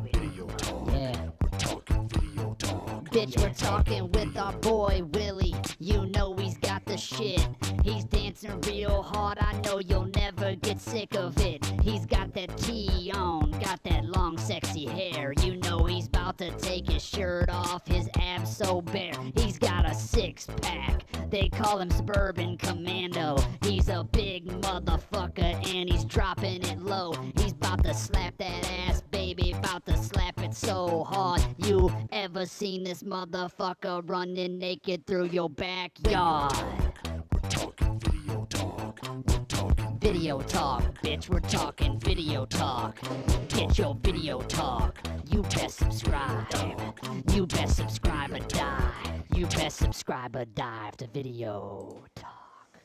Video talk. Yeah. We're talking video talk. Bitch, we're talking with our boy Willie. You know he's got the shit. He's dancing real hard. I know you'll never get sick of it. He's got that tee on, got that long sexy hair. You know he's about to take his shirt off, his abs so bare. He's got a six pack. They call him Suburban Commando. He's a big motherfucker and he's dropping it low. He's about to slap that ass, baby, about to slap it so hard. You ever seen this motherfucker running naked through your backyard? We're talking video talk. We're talking Video talk, bitch, we're talking video talk. Get your video talk. You best subscribe. You best subscribe or die. You best subscribe or dive to video talk.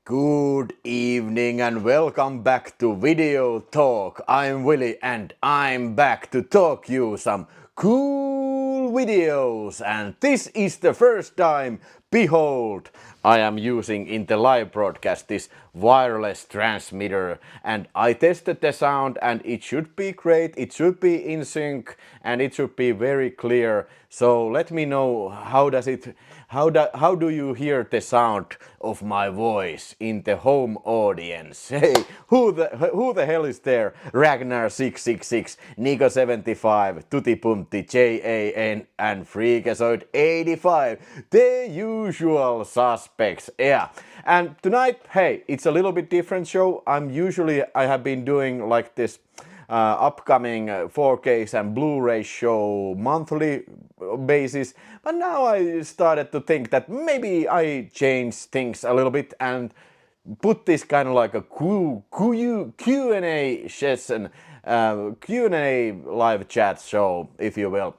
Good evening and welcome back to Video Talk. I'm Willie and I'm back to talk you some cool videos, and this is the first time, behold, I am using in the live broadcast this wireless transmitter, and I tested the sound and it should be great, it should be in sync and it should be very clear. So let me know how do you hear the sound of my voice in the home audience? Hey, who the hell is there? Ragnar 666, Nico 75, Tutti Punti, JAN and Freakazoid 85. The usual suspects. Yeah. And tonight, hey, it's a little bit different show. I have been doing like this upcoming 4Ks and Blu-ray show monthly basis, but now I started to think that maybe I change things a little bit and put this kind of like a Q&A session, Q&A live chat show, if you will.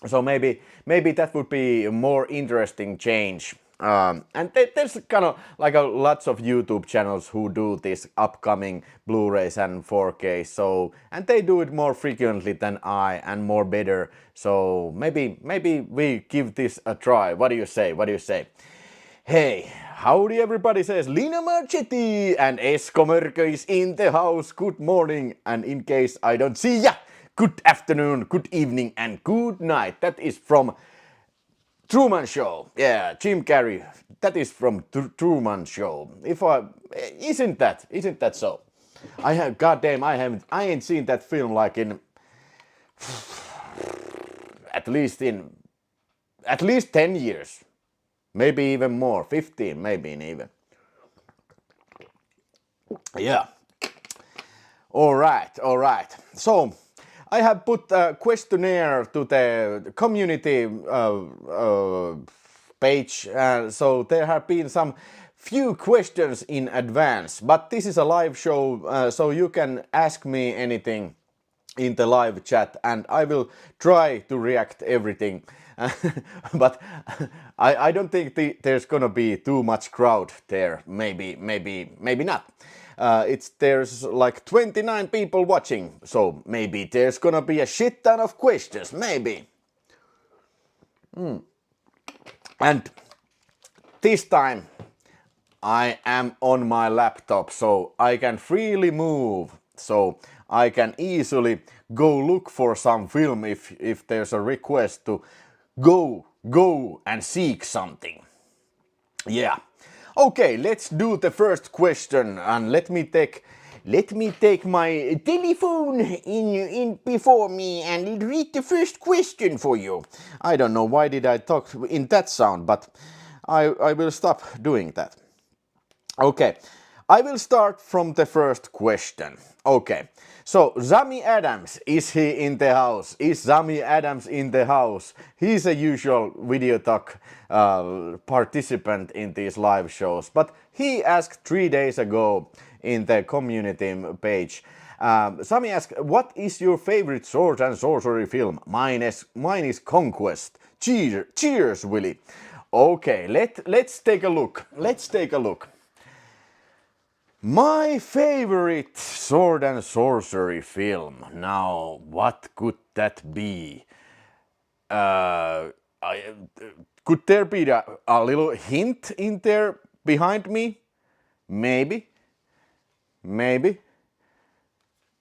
So maybe that would be a more interesting change. And there's kind of like lots of YouTube channels who do this upcoming Blu-rays and 4K. So, and they do it more frequently than I and more better. So maybe we give this a try. What do you say? What do you say? Hey, howdy everybody, says Lina Marchetti, and Esko Mörkö is in the house. Good morning, and in case I don't see ya, good afternoon, good evening, and good night. That is from Truman Show. Yeah, Jim Carrey. That is from Truman Show. Isn't that so? I ain't seen that film like in at least 10 years. Maybe even more, 15 maybe even. Yeah. All right. So, I have put a questionnaire to the community page, so there have been some few questions in advance, but this is a live show, so you can ask me anything in the live chat and I will try to react everything. But I don't think there's gonna be too much crowd there. Maybe not. There's like 29 people watching, so maybe there's gonna be a shit ton of questions, maybe. And this time I am on my laptop, so I can freely move, so I can easily go look for some film if there's a request to go and seek something. Yeah. Okay, let's do the first question, and let me take my telephone in before me and read the first question for you. I don't know why did I talk in that sound, but I will stop doing that. Okay, I will start from the first question. Okay, so Zami Adams, is he in the house? Is Zami Adams in the house? He's a usual Video Talk participant in these live shows, but he asked 3 days ago in the community page. Sami asked, what is your favorite sword and sorcery film? Mine is Conquest. Cheers, Willie. Okay, let's take a look. My favorite sword and sorcery film. Now, what could that be? Could there be a little hint in there behind me? Maybe.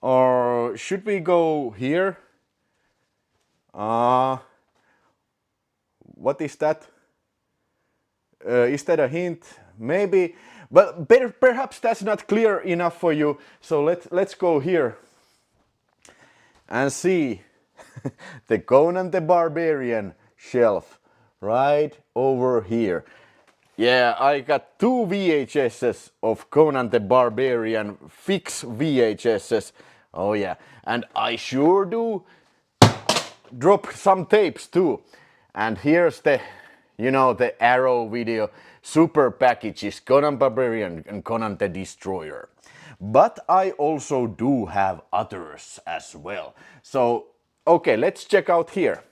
Or should we go here? What is that? Is that a hint? Maybe, but perhaps that's not clear enough for you. So let's go here and see the Conan the Barbarian shelf right over here. Yeah, I got 2 VHSs of Conan the Barbarian, fix VHSs. Oh yeah, and I sure do drop some tapes too. And here's the, you know, the Arrow Video super packages, Conan Barbarian and Conan the Destroyer. But I also do have others as well. So, okay, let's check out here.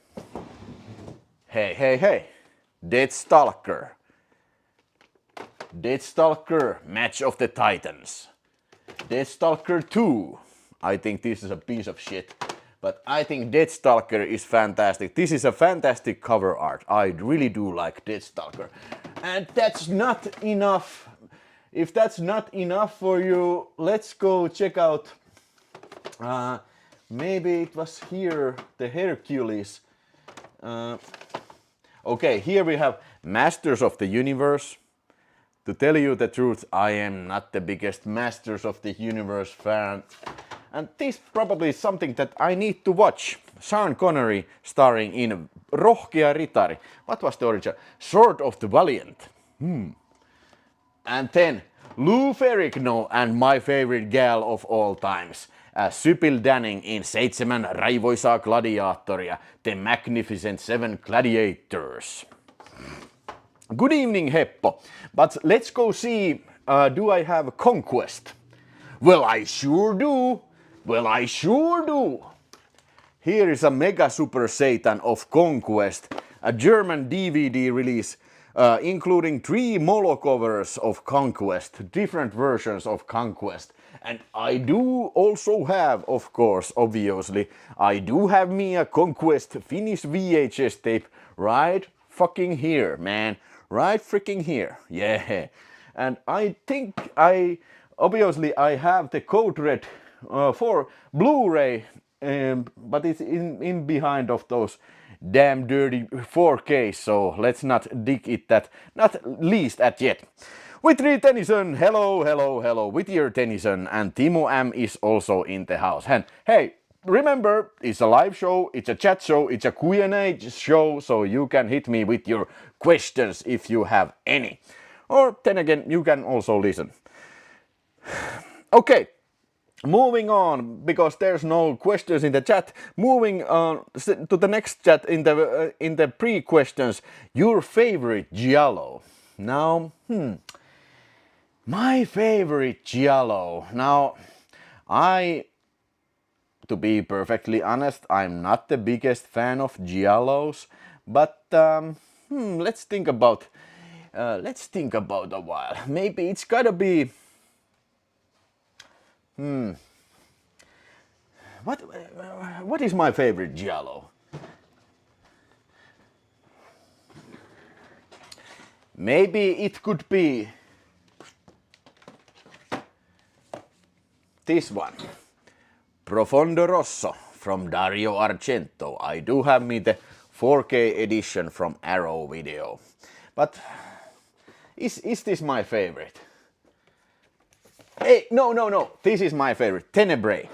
Hey. Deathstalker. Deathstalker, Match of the Titans. Deathstalker 2. I think this is a piece of shit. But I think Deathstalker is fantastic. This is a fantastic cover art. I really do like Deathstalker. And that's not enough. If that's not enough for you, let's go check out. Maybe it was here, the Hercules. Okay, here we have Masters of the Universe. To tell you the truth, I am not the biggest Masters of the Universe fan. And this probably is something that I need to watch. Sean Connery starring in Rohkea Ritari. What was the original? Sword of the Valiant. And then Lou Ferrigno and my favorite gal of all times. Sybil Danning in 7 raivoisaa gladiaattoria, The Magnificent 7 Gladiators. Good evening, Heppo. But let's go see, do I have Conquest? Well, I sure do. Here is a Mega Super Satan of Conquest, a German DVD release, including 3 mono covers of Conquest, different versions of Conquest. And I do also have, of course, obviously, I do have me a Conquest Finnish VHS tape right fucking here, man. Right freaking here. Yeah. And I think obviously I have the Code Red for Blu-ray, but it's in behind of those damn dirty 4K, so let's not dig it that, not least at yet. Whitney Tennyson, hello, Whittier Tennyson, and Timo M is also in the house. And hey, remember, it's a live show, it's a chat show, it's a Q&A show, so you can hit me with your questions if you have any. Or then again, you can also listen. Okay. Moving on, because there's no questions in the chat. Moving on to the next chat in the pre-questions. Your favorite giallo. Now, my favorite giallo. Now, to be perfectly honest, I'm not the biggest fan of giallos, but let's think about a while. Maybe it's gotta be. What is my favorite giallo? Maybe it could be this one. Profondo Rosso from Dario Argento. I do have me the 4K edition from Arrow Video. But is this my favorite? Hey, no. This is my favorite. Tenebrae.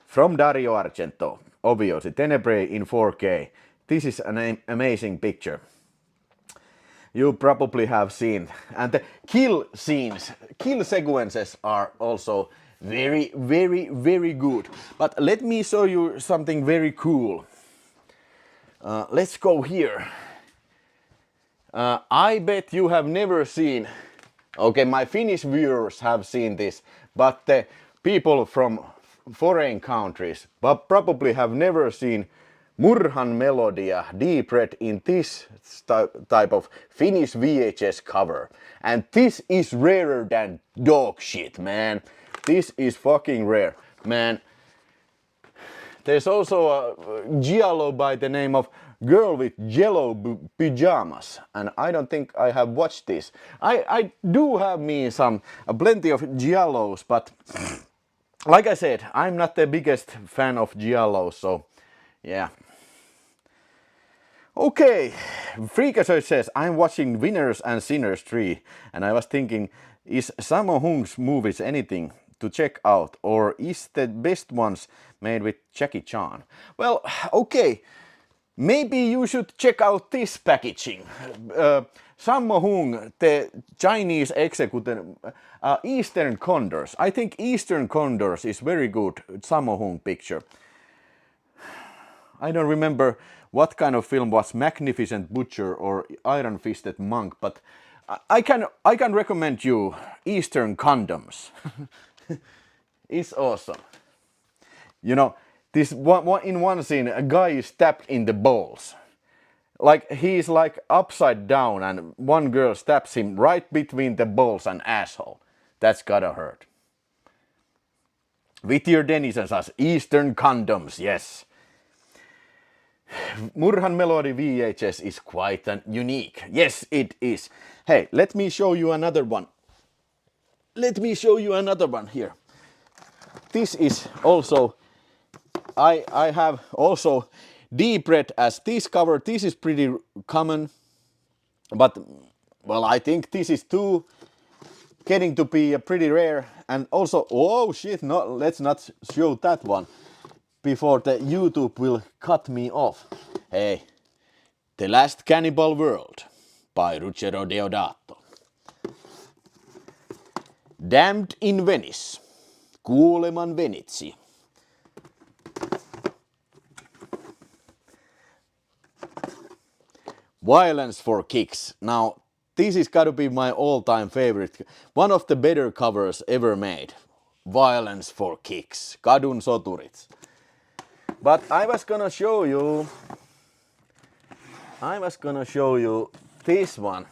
From Dario Argento. Obviously, Tenebrae in 4K. This is an amazing picture. You probably have seen. And the kill scenes, kill sequences are also very, very, very good. But let me show you something very cool. Let's go here. I bet you have never seen. Okay, my Finnish viewers have seen this, but the people from foreign countries but probably have never seen Murhan Melodia Deep Red in this type of Finnish VHS cover. And this is rarer than dog shit, man. This is fucking rare, man. There's also a giallo by the name of Girl with Yellow Pyjamas, and I don't think I have watched this. I do have me plenty of giallos, but like I said, I'm not the biggest fan of giallos, so yeah. Okay, Freakazoid says, I'm watching Winners and Sinners 3, and I was thinking, is Sammo Hung's movies anything to check out, or is the best ones made with Jackie Chan? Well, okay, maybe you should check out this packaging. Sammo Hung, the Chinese executive, Eastern Condors. I think Eastern Condors is very good Sammo Hung picture. I don't remember what kind of film was Magnificent Butcher or Iron Fisted Monk, but I can recommend you Eastern Condoms. It's awesome. You know, this in one scene, a guy is stabbed in the balls. Like he's like upside down, and one girl stabs him right between the balls and asshole. That's gotta hurt. With your Denison says Eastern Condoms, yes. Murhan Melody VHS is quite unique. Yes, it is. Hey, let me show you another one. Let me show you another one here. This is also, I have also deep red as this cover. This is pretty common, but well, I think this is too getting to be pretty rare. And also, oh shit, no, let's not show that one before the YouTube will cut me off. Hey, The Last Cannibal World by Ruggero Deodato. Damned in Venice, Kuoleman Venitsi. Violence for Kicks. Now, this is gotta be my all-time favorite. One of the better covers ever made. Violence for Kicks. Kadun soturit. But I was gonna show you this one.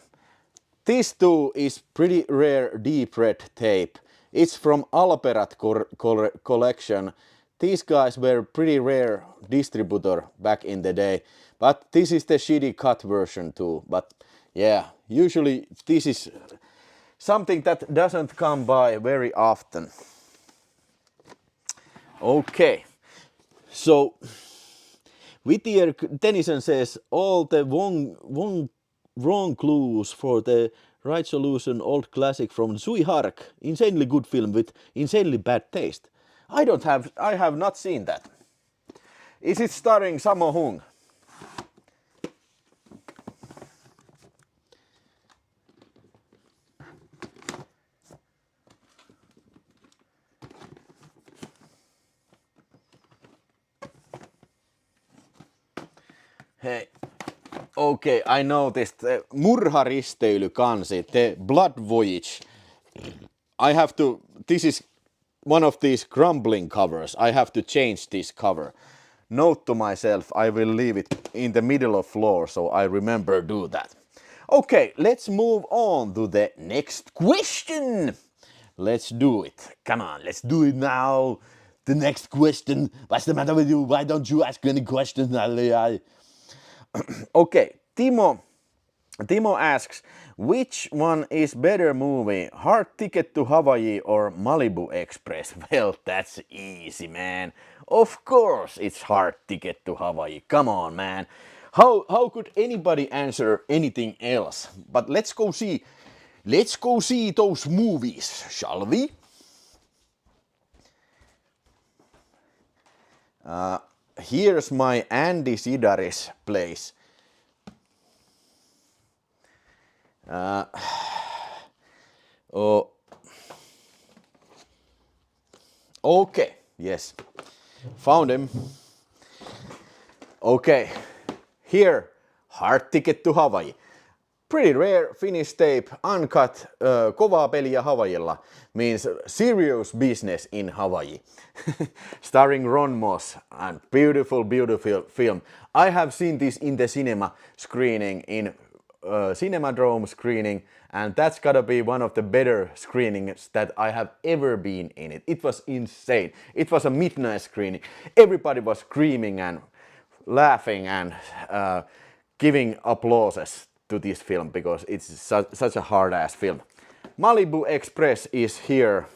This too is pretty rare deep red tape. It's from Alperat collection. These guys were pretty rare distributor back in the day. But this is the shitty cut version too. But yeah, usually this is something that doesn't come by very often. Okay. So, Whittier Tennyson says all the wrong clues for the right solution, old classic from Sui Hark. Insanely good film with insanely bad taste. I have not seen that. Is it starring Sammo Hung? Hey, okay, I noticed the murharisteilykansi, the blood voyage. I have to, this is one of these crumbling covers. I have to change this cover. Note to myself, I will leave it in the middle of floor so I remember do that. Okay, let's move on to the next question. Let's do it. Come on, let's do it now. The next question. What's the matter with you? Why don't you ask any questions? Okay, Timo asks, which one is better movie, Hard Ticket to Hawaii or Malibu Express? Well, that's easy, man. Of course it's Hard Ticket to Hawaii. Come on, man. How could anybody answer anything else? But let's go see those movies, shall we? Here's my Andy Sidaris place. Okay, yes, found him. Okay, here, Hard Ticket to Hawaii. Pretty rare Finnish tape, uncut, kovaa peliä Hawaiilla, means serious business in Hawaii. Starring Ron Moss, and beautiful film. I have seen this in the cinema screening, in Cinemadrome screening, and that's gotta be one of the better screenings that I have ever been in it. It was insane. It was a midnight screening. Everybody was screaming and laughing and giving applauses to this film because it's such a hard-ass film. Malibu Express is here.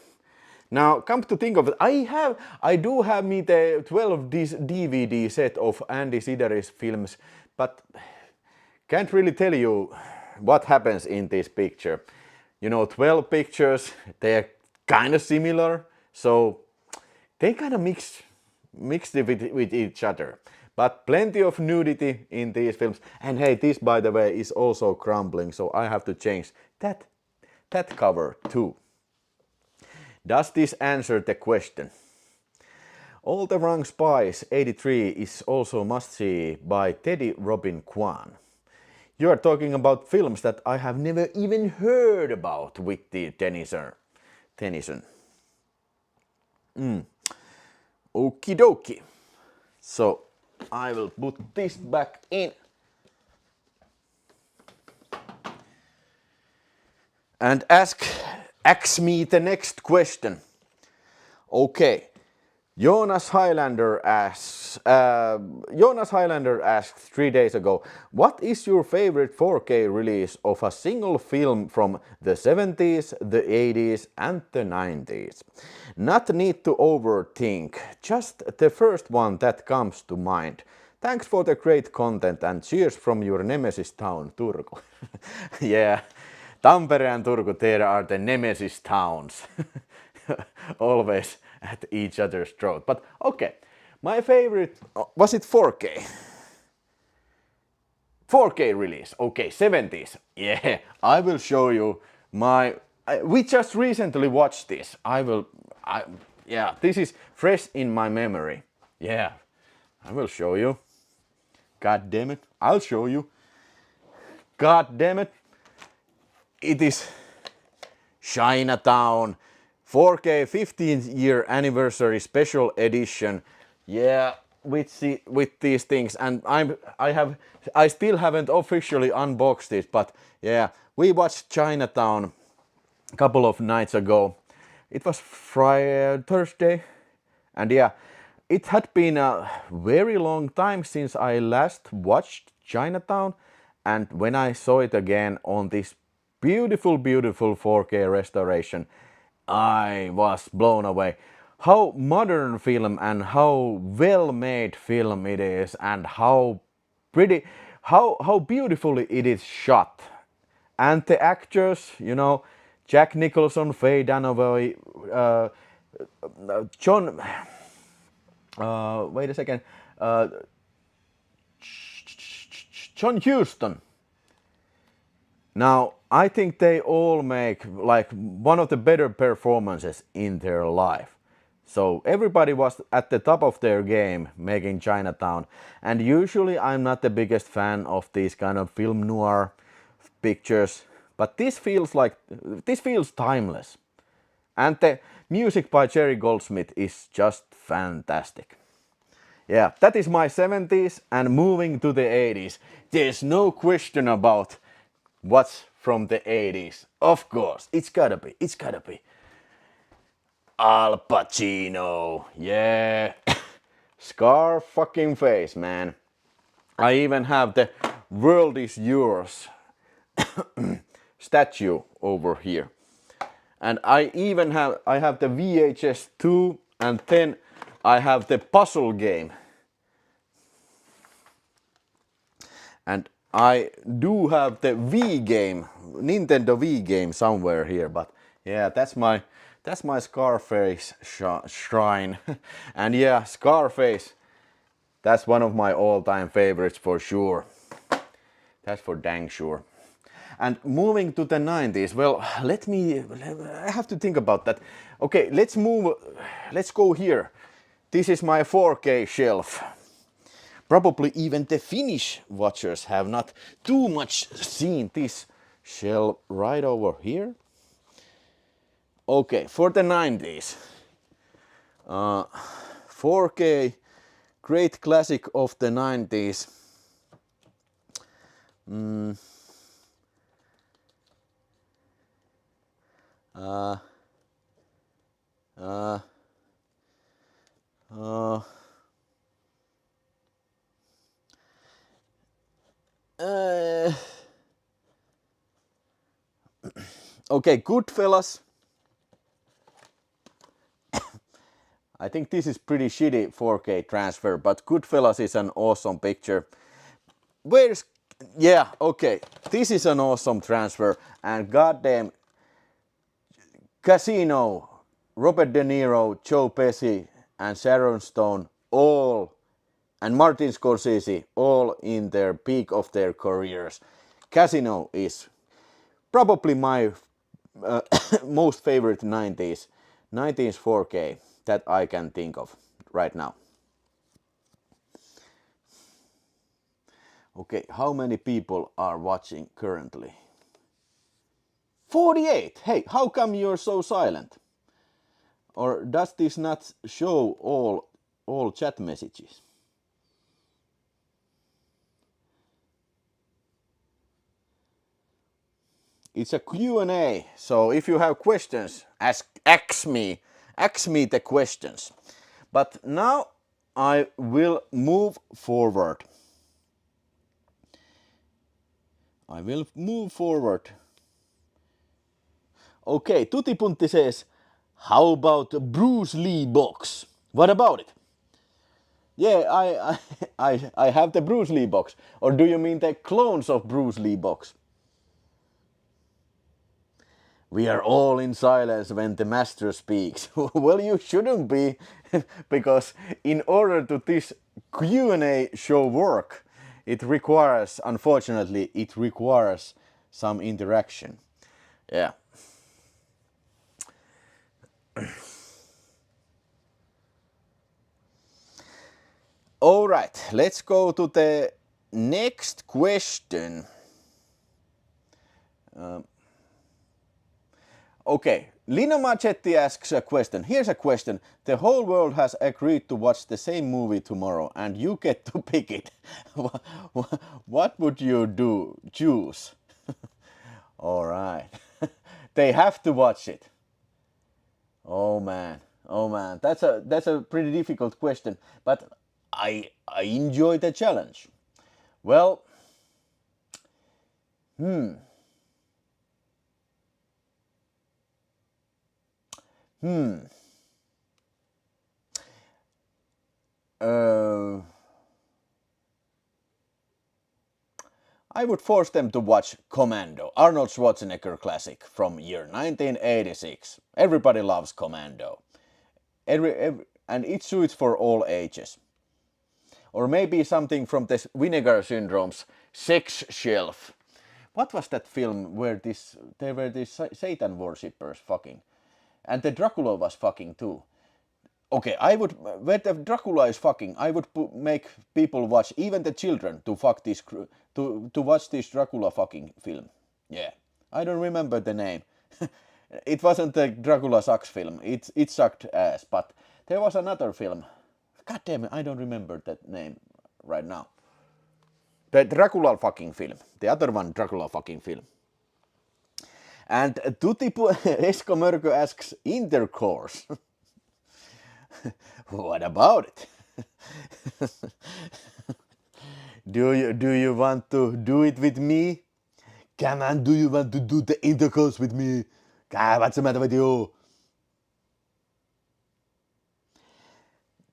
Now, come to think of it, I do have me the 12 DVD set of Andy Sidaris films but can't really tell you what happens in this picture. You know, 12 pictures, they're kind of similar, so they kind of mixed it with each other. But plenty of nudity in these films. And hey, this by the way is also crumbling, so I have to change that cover too. Does this answer the question? All the Wrong Spies 83 is also must-see by Teddy Robin Kwan. You are talking about films that I have never even heard about with the Tennyson. Okie dokie. So I will put this back in. And ask me the next question. Okay. Jonas Highlander asks 3 days ago, what is your favorite 4K release of a single film from the 70s, the 80s and the 90s? Not need to overthink, just the first one that comes to mind. Thanks for the great content and cheers from your nemesis town, Turku. Yeah, Tampere and Turku, there are the nemesis towns. Always at each other's throat. But okay, my favorite, was it 4K? 4K release, okay, 70s. Yeah, I will show you we just recently watched this. Yeah, this is fresh in my memory. Yeah, I will show you. God damn it, I'll show you. God damn it. It is Chinatown 4K 15th year anniversary special edition. Yeah, with these things, and I still haven't officially unboxed it, but yeah, we watched Chinatown a couple of nights ago. It was Thursday, and yeah, it had been a very long time since I last watched Chinatown, and when I saw it again on this beautiful 4K restoration, I was blown away. How modern film and how well made film it is, and how pretty, how beautifully it is shot. And the actors, you know, Jack Nicholson, Faye Dunaway, John, wait a second, John Huston. Now, I think they all make like one of the better performances in their life. So everybody was at the top of their game making Chinatown. And usually I'm not the biggest fan of these kind of film noir pictures, but this feels timeless. And the music by Jerry Goldsmith is just fantastic. Yeah, that is my 70s, and moving to the 80s. There's no question about what's from the 80s. Of course, it's gotta be. Al Pacino. Yeah. Scar fucking face, man. I even have the World is Yours statue over here. And I have the VHS 2, and then I have the puzzle game. And I do have the Wii game, Nintendo Wii game somewhere here, but yeah, that's my Scarface shrine. And yeah, Scarface, that's one of my all-time favorites for sure. That's for dang sure. And moving to the 90s, well, I have to think about that. Okay, let's go here. This is my 4K shelf. Probably even the Finnish watchers have not too much seen this shelf right over here. Okay, for the 90s. 4K, great classic of the 90s. Okay, Goodfellas. I think this is pretty shitty 4K transfer, but Goodfellas is an awesome picture. where's... Yeah, okay. This is an awesome transfer. And goddamn... Casino, Robert De Niro, Joe Pesci, and Sharon Stone, all, and Martin Scorsese, all in their peak of their careers. Casino is probably my most favorite 90s 4K that I can think of right now. Okay, how many people are watching currently? 48! Hey, how come you're so silent? Or does this not show all chat messages? It's a Q&A, so if you have questions, ask me the questions. But now I will move forward. Okay, Tutipunti says, how about Bruce Lee box? What about it? Yeah, I have the Bruce Lee box. Or do you mean the clones of Bruce Lee box? We are all in silence when the master speaks. Well, you shouldn't be, because in order to this Q&A show work, unfortunately, it requires some interaction. Yeah. All right, let's go to the next question. Okay, Lino Machetti asks a question. Here's a question. The whole world has agreed to watch the same movie tomorrow and you get to pick it. What would you choose? All right. They have to watch it. Oh man. That's a pretty difficult question, but I enjoy the challenge. Well, I would force them to watch Commando, Arnold Schwarzenegger classic from year 1986. Everybody loves Commando. And it suits for all ages. Or maybe something from this Vinegar Syndrome's Sex Shelf. What was that film where there were these Satan worshippers fucking? And the Dracula was fucking too. Okay, where the Dracula is fucking, I would make people watch, even the children, to watch this Dracula fucking film. Yeah, I don't remember the name. It wasn't the Dracula sucks film. It sucked ass, but there was another film. God damn it, I don't remember that name right now. The Dracula fucking film. The other one, Dracula fucking film. And Tutipu Esko Mörkö asks, intercourse. What about it? Do you want to do it with me? Come on, do you want to do the intercourse with me? God, what's the matter with you?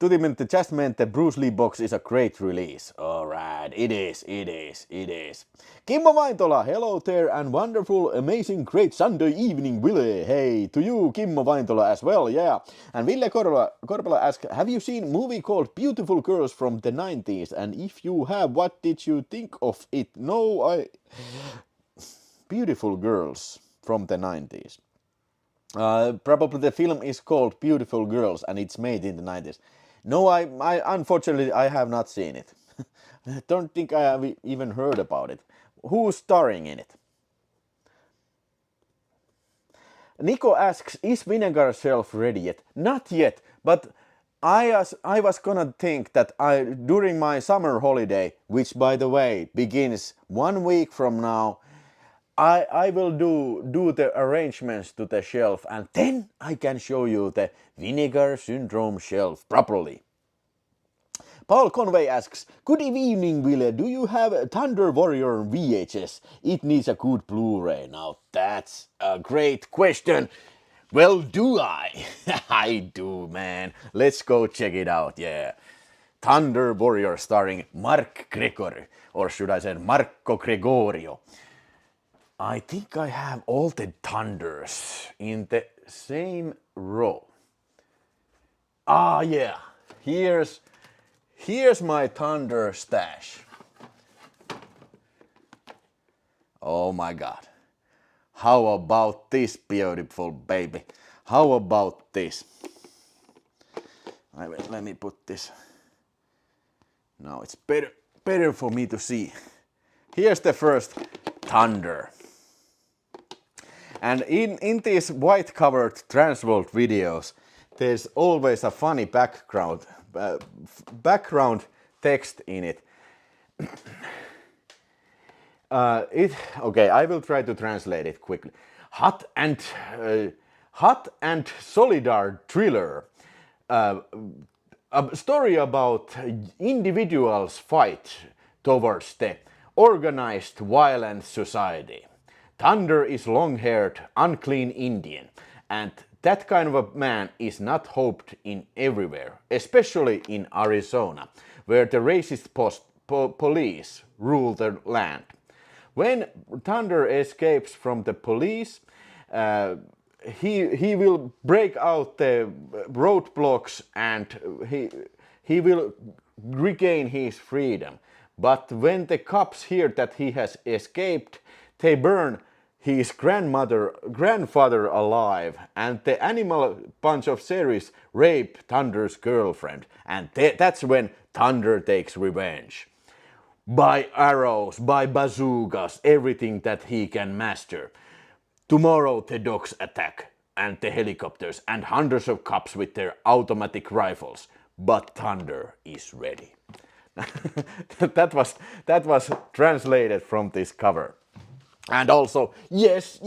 Tuti just meant the Bruce Lee box is a great release. Alright, it is. Kimmo Vaintola, hello there and wonderful, amazing, great Sunday evening, Ville. Hey, to you, Kimmo Vaintola as well, yeah. And Ville Korpela asks, have you seen a movie called Beautiful Girls from the 90s? And if you have, what did you think of it? No, Beautiful Girls from the 90s. Probably the film is called Beautiful Girls and it's made in the 90s. No, I unfortunately I have not seen it. I don't think I have even heard about it. Who's starring in it? Nico asks, is Vinegar Shelf ready yet? Not yet, but I was gonna think that during my summer holiday, which by the way begins 1 week from now, I will do the arrangements to the shelf and then I can show you the Vinegar Syndrome shelf properly. Paul Conway asks, good evening, Ville. Do you have Thunder Warrior VHS? It needs a good Blu-ray. Now that's a great question. Well, do I? I do, man. Let's go check it out, yeah. Thunder Warrior starring Mark Gregory, or should I say Marco Gregorio. I think I have all the Thunders in the same row. Ah, yeah. Here's my Thunder stash. Oh my god. How about this beautiful baby? How about this? Let me put this. Now it's better for me to see. Here's the first Thunder. And in these white covered Transworld videos, there's always a funny background text in it. Okay, I will try to translate it quickly. Hot and solidar thriller. A story about individuals' fight towards the organized violent society. Thunder is long-haired, unclean Indian, and that kind of a man is not hoped in everywhere, especially in Arizona, where the racist police rule the land. When Thunder escapes from the police, he will break out the roadblocks and he will regain his freedom. But when the cops hear that he has escaped, they burn his grandfather alive, and the animal bunch of series rape Thunder's girlfriend, and that's when Thunder takes revenge. By arrows, by bazookas, everything that he can master. Tomorrow the dogs attack, and the helicopters, and hundreds of cops with their automatic rifles. But Thunder is ready. that was translated from this cover. And also, yes,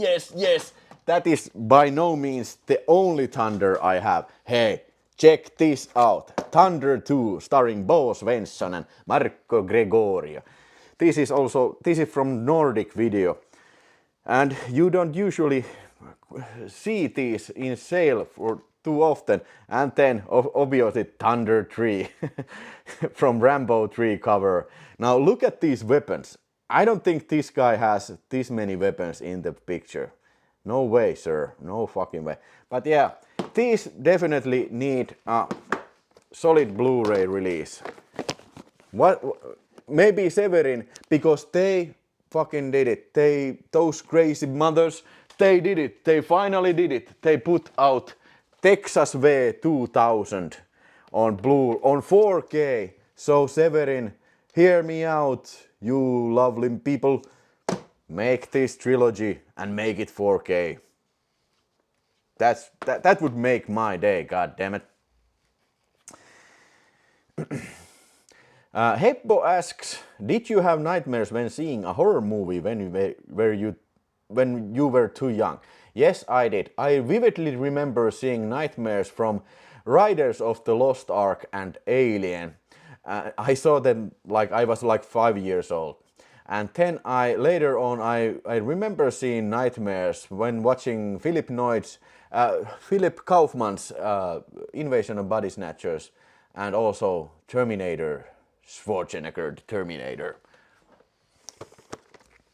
that is by no means the only Thunder I have. Hey, check this out. Thunder 2, starring Bo Svensson and Marco Gregorio. This is from Nordic Video. And you don't usually see these in sale for too often. And then obviously Thunder 3 from Rambo 3 cover. Now look at these weapons. I don't think this guy has this many weapons in the picture. No way, sir. No fucking way. But yeah, these definitely need a solid Blu-ray release. Maybe Severin, because they fucking did it. Those crazy mothers, they did it. They finally did it. They put out Texas V 2000 on 4K. So Severin, hear me out, you lovely people. Make this trilogy and make it 4K. That would make my day, god damn it. Heppo asks, did you have nightmares when seeing a horror movie when you were too young? Yes, I did. I vividly remember seeing nightmares from Riders of the Lost Ark and Alien. I saw them like I was like 5 years old. And then later on I remember seeing nightmares when watching Philip Kaufman's Invasion of Body Snatchers, and also Terminator, Schwarzenegger Terminator.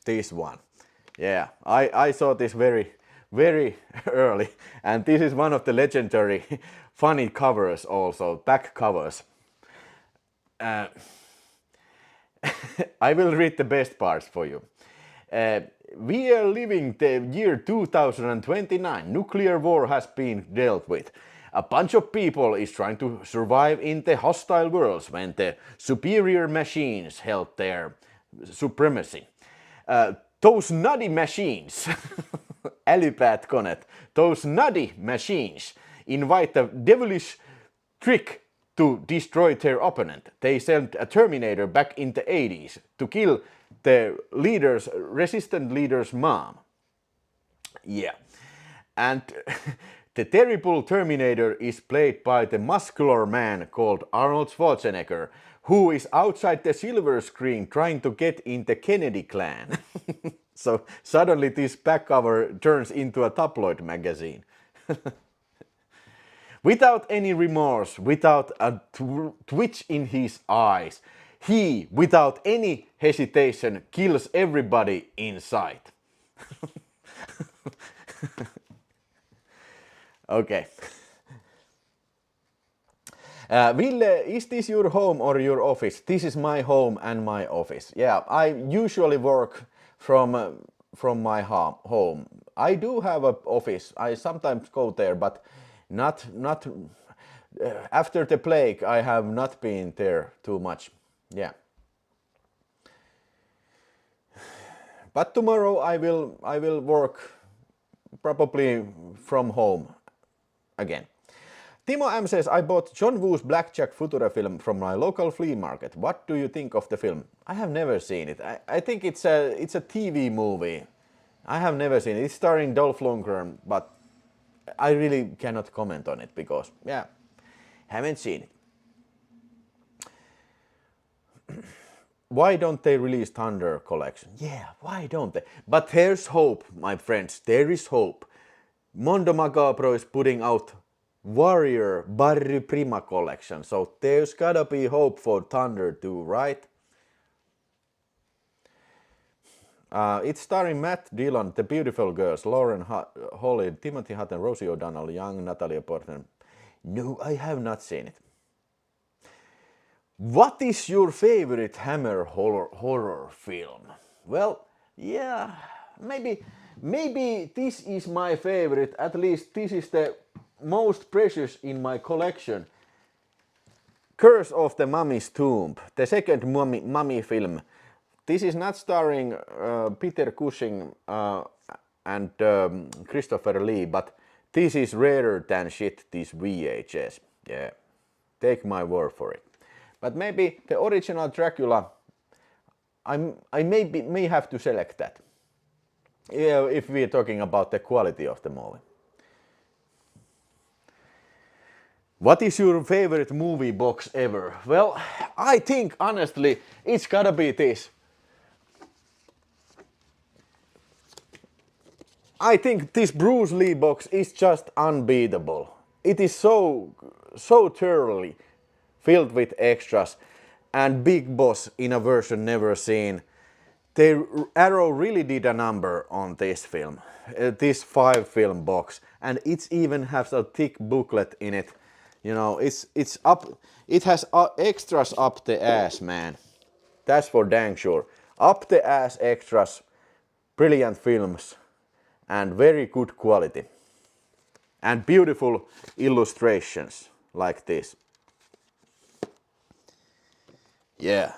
This one. Yeah, I saw this very early, and this is one of the legendary funny covers also, back covers. I will read the best parts for you. We are living the year 2029. Nuclear war has been dealt with. A bunch of people is trying to survive in the hostile worlds when the superior machines held their supremacy. Those nutty machines, älypäät koneet, those nutty machines invite a devilish trick to destroy their opponent. They sent a Terminator back in the 80s to kill the resistant leader's mom. Yeah. And the terrible Terminator is played by the muscular man called Arnold Schwarzenegger, who is outside the silver screen trying to get in the Kennedy clan. So suddenly this back cover turns into a tabloid magazine. Without any remorse, without a twitch in his eyes, he, without any hesitation, kills everybody in sight. Okay. Ville, is this your home or your office? This is my home and my office. Yeah, I usually work from my home. I do have an office. I sometimes go there, but not after the plague. I have not been there too much. Yeah. But tomorrow I will work probably from home again. Timo M says, I bought John Woo's Blackjack Futura film from my local flea market. What do you think of the film? I have never seen it. I think it's a TV movie. I have never seen it. It's starring Dolph Lundgren, but I really cannot comment on it because, yeah, haven't seen it. Why don't they release Thunder Collection? Yeah, why don't they? But there's hope, my friends. There is hope. Mondo Macabro is putting out Warrior Barry Prima Collection. So there's gotta be hope for Thunder too, right? It's starring Matt Dillon, The Beautiful Girls, Lauren Holly, Timothy Hutton, Rosie O'Donnell, young Natalie Portman. No, I have not seen it. What is your favorite Hammer horror film? Well, yeah, maybe this is my favorite. At least this is the most precious in my collection. Curse of the Mummy's Tomb, the second mummy film. This is not starring Peter Cushing and Christopher Lee, but this is rarer than shit, this VHS. Yeah, take my word for it. But maybe the original Dracula, I may have to select that. Yeah, if we're talking about the quality of the movie. What is your favorite movie box ever? Well, I think honestly it's gotta be this. I think this Bruce Lee box is just unbeatable. It is so thoroughly filled with extras, and Big Boss in a version never seen. Arrow really did a number on this film, this 5-film box, and it even has a thick booklet in it. You know, it's up. It has extras up the ass, man. That's for dang sure. Up the ass extras, brilliant films, and very good quality, and beautiful illustrations like this. Yeah.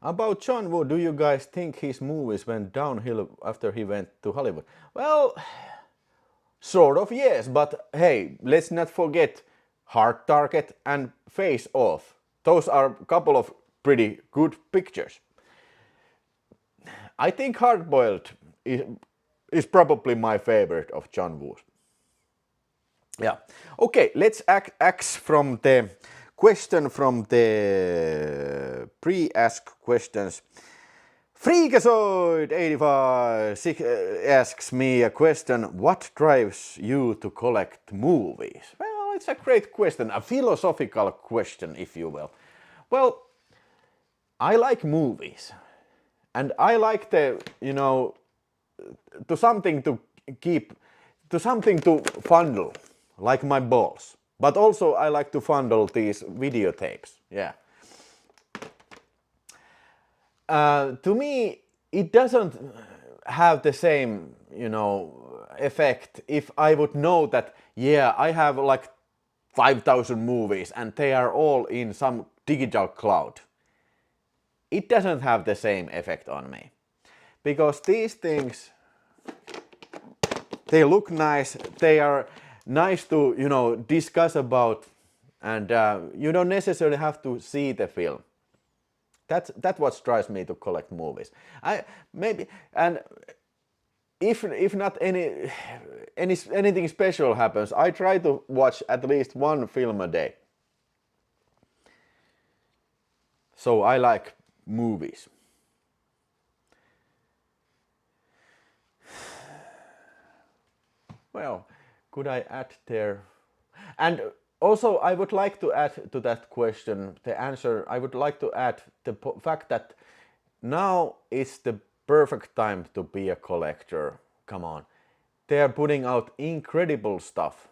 About John Woo, do you guys think his movies went downhill after he went to Hollywood? Well, sort of yes, but hey, let's not forget Hard Target and Face Off. Those are a couple of pretty good pictures. I think Hard Boiled is probably my favorite of John Woo's. Yeah. Okay, let's ask from the question from the pre-asked questions. Freakazoid85 asks me a question. What drives you to collect movies? Well, it's a great question, a philosophical question, if you will. Well, I like movies. And I like the, to something to fondle, like my balls. But also I like to fondle these videotapes, yeah. To me, it doesn't have the same, effect if I would know that, yeah, I have like 5,000 movies and they are all in some digital cloud. It doesn't have the same effect on me. Because these things, they look nice, they are nice to, discuss about, and you don't necessarily have to see the film. That's what drives me to collect movies. If not anything special happens, I try to watch at least one film a day. So I like movies. Well, could I add there? And also, I would like to add to that question, the answer, I would like to add the fact that now is the perfect time to be a collector. Come on. They are putting out incredible stuff.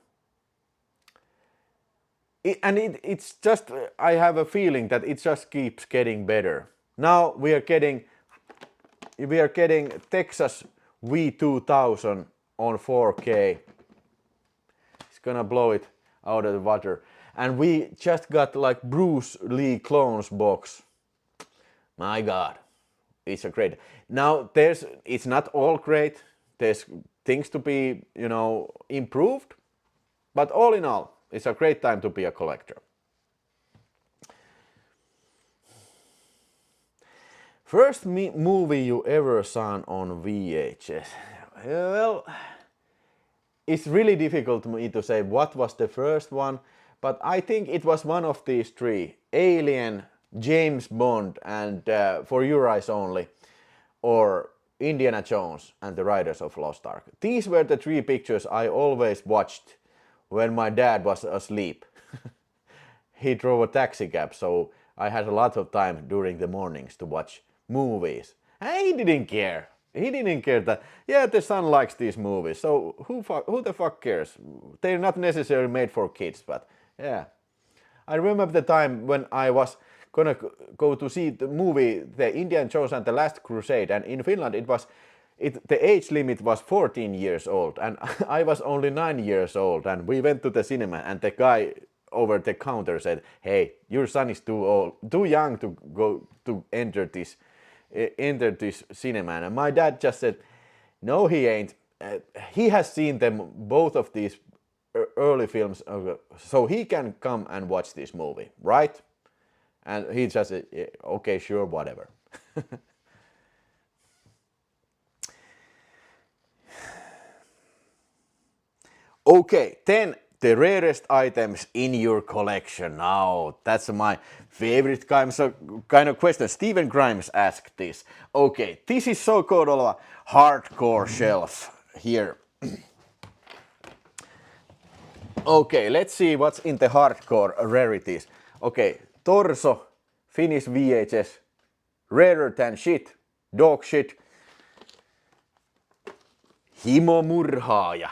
It's just, I have a feeling that it just keeps getting better. Now we are getting Texas V2000 on 4K. It's gonna blow it out of the water. And we just got like Bruce Lee clones box. My God, it's a great. Now it's not all great. There's things to be, improved. But all in all, it's a great time to be a collector. First movie you ever saw on VHS? Well, it's really difficult for me to say what was the first one, but I think it was one of these three: Alien, James Bond, and For Your Eyes Only, or Indiana Jones and the Raiders of Lost Ark. These were the three pictures I always watched when my dad was asleep. He drove a taxi cab, so I had a lot of time during the mornings to watch movies. And he didn't care. He didn't care that, yeah, the son likes these movies, so who the fuck cares? They're not necessarily made for kids, but yeah. I remember the time when I was gonna go to see the movie, the Indiana Jones and the Last Crusade, and in Finland the age limit was 14 years old, and I was only 9 years old, and we went to the cinema, and the guy over the counter said, "Hey, your son is too young to go to enter this cinema." And my dad just said, "No, he ain't. He has seen both of these early films, so he can come and watch this movie, right?" And he just said, yeah, "Okay, sure, whatever." Okay, then the rarest items in your collection. Now, that's my favorite kind of question. Stephen Grimes asked this. Okay, this is so-called a hardcore shelf here. Okay, let's see what's in the hardcore rarities. Okay, Torso, Finnish VHS, rarer than shit, dog shit. Himomurhaaja,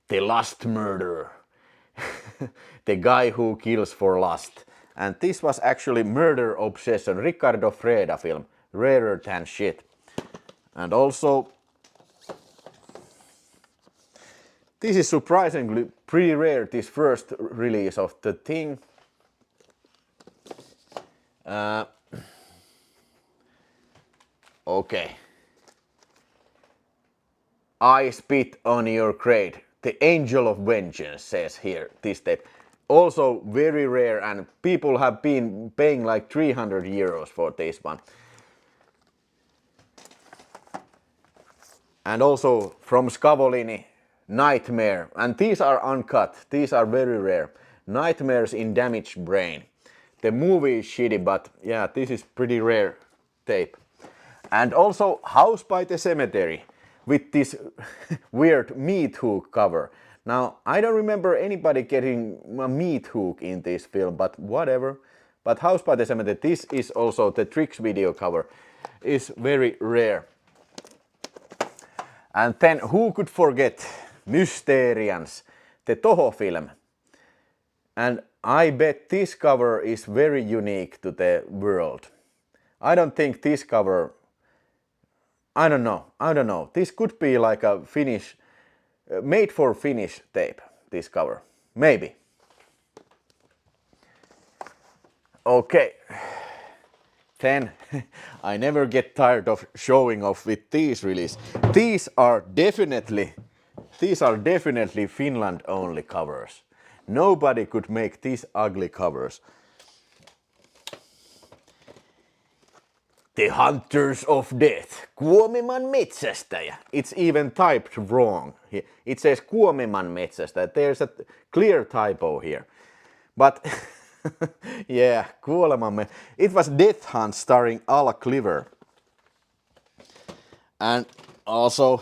the lust murderer. The guy who kills for lust. And this was actually Murder Obsession, Ricardo Freda film, rarer than shit. And also, this is surprisingly pretty rare, this first release of the thing. Okay. I spit on your grave. The Angel of Vengeance says here, this tape. Also very rare, and people have been paying like 300 euros for this one. And also from Scavolini, Nightmare. And these are uncut. These are very rare. Nightmares in Damaged Brain. The movie is shitty, but yeah, this is pretty rare tape. And also House by the Cemetery with this weird meat hook cover. Now, I don't remember anybody getting a meat hook in this film, but whatever. But House by the Cemetery, this is also the Tricks video cover, is very rare. And then who could forget Mysterians, the Toho film. And I bet this cover is very unique to the world. I don't think this cover, I don't know. This could be like a Finnish, made for Finnish tape, this cover. Maybe. Okay. Then I never get tired of showing off with these releases. These are definitely Finland only covers. Nobody could make these ugly covers. The Hunters of Death, Kuomiman metsästäjä. It's even typed wrong. It says Kuomiman metsästäjä. There's a clear typo here. But Yeah, kuolemamme. It was Death Hunt starring Al Cliver. And also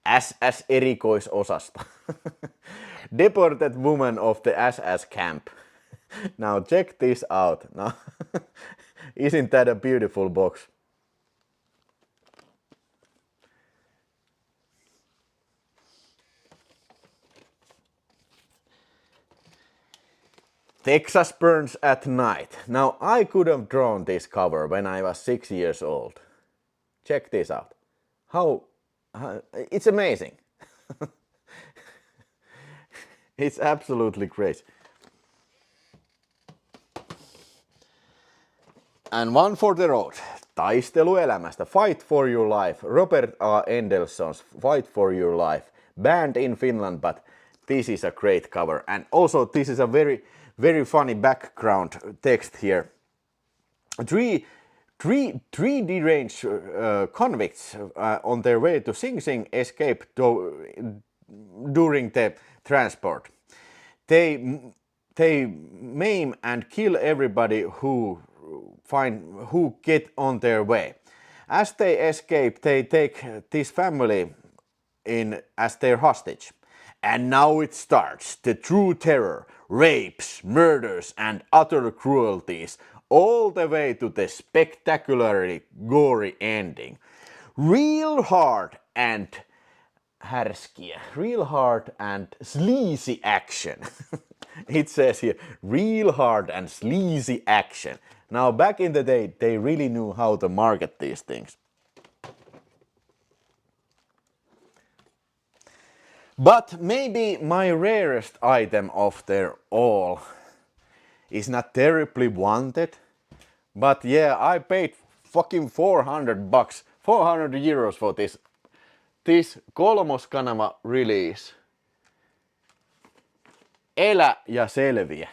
SS erikoisosasta. Deported woman of the SS camp. Now check this out. Now, isn't that a beautiful box? Texas Burns at Night. Now I could have drawn this cover when I was 6 years old. Check this out. How it's amazing. It's absolutely crazy. And one for the road. Taistelu elämästä. Fight for your life. Robert A. Endelson's Fight for your life. Banned in Finland, but this is a great cover. And also this is a very, very funny background text here. Three deranged convicts on their way to Sing Sing escape during the transport. They maim and kill everybody who get on their way. As they escape, they take this family in as their hostage. And now it starts, the true terror, rapes, murders and utter cruelties, all the way to the spectacularly gory ending. Real hard and sleazy action. It says here, real hard and sleazy action. Now back in the day, they really knew how to market these things. But maybe my rarest item of their all is not terribly wanted. But yeah, I paid fucking 400 bucks, 400 euros for this kolmoskanava release. Elä ja selviä.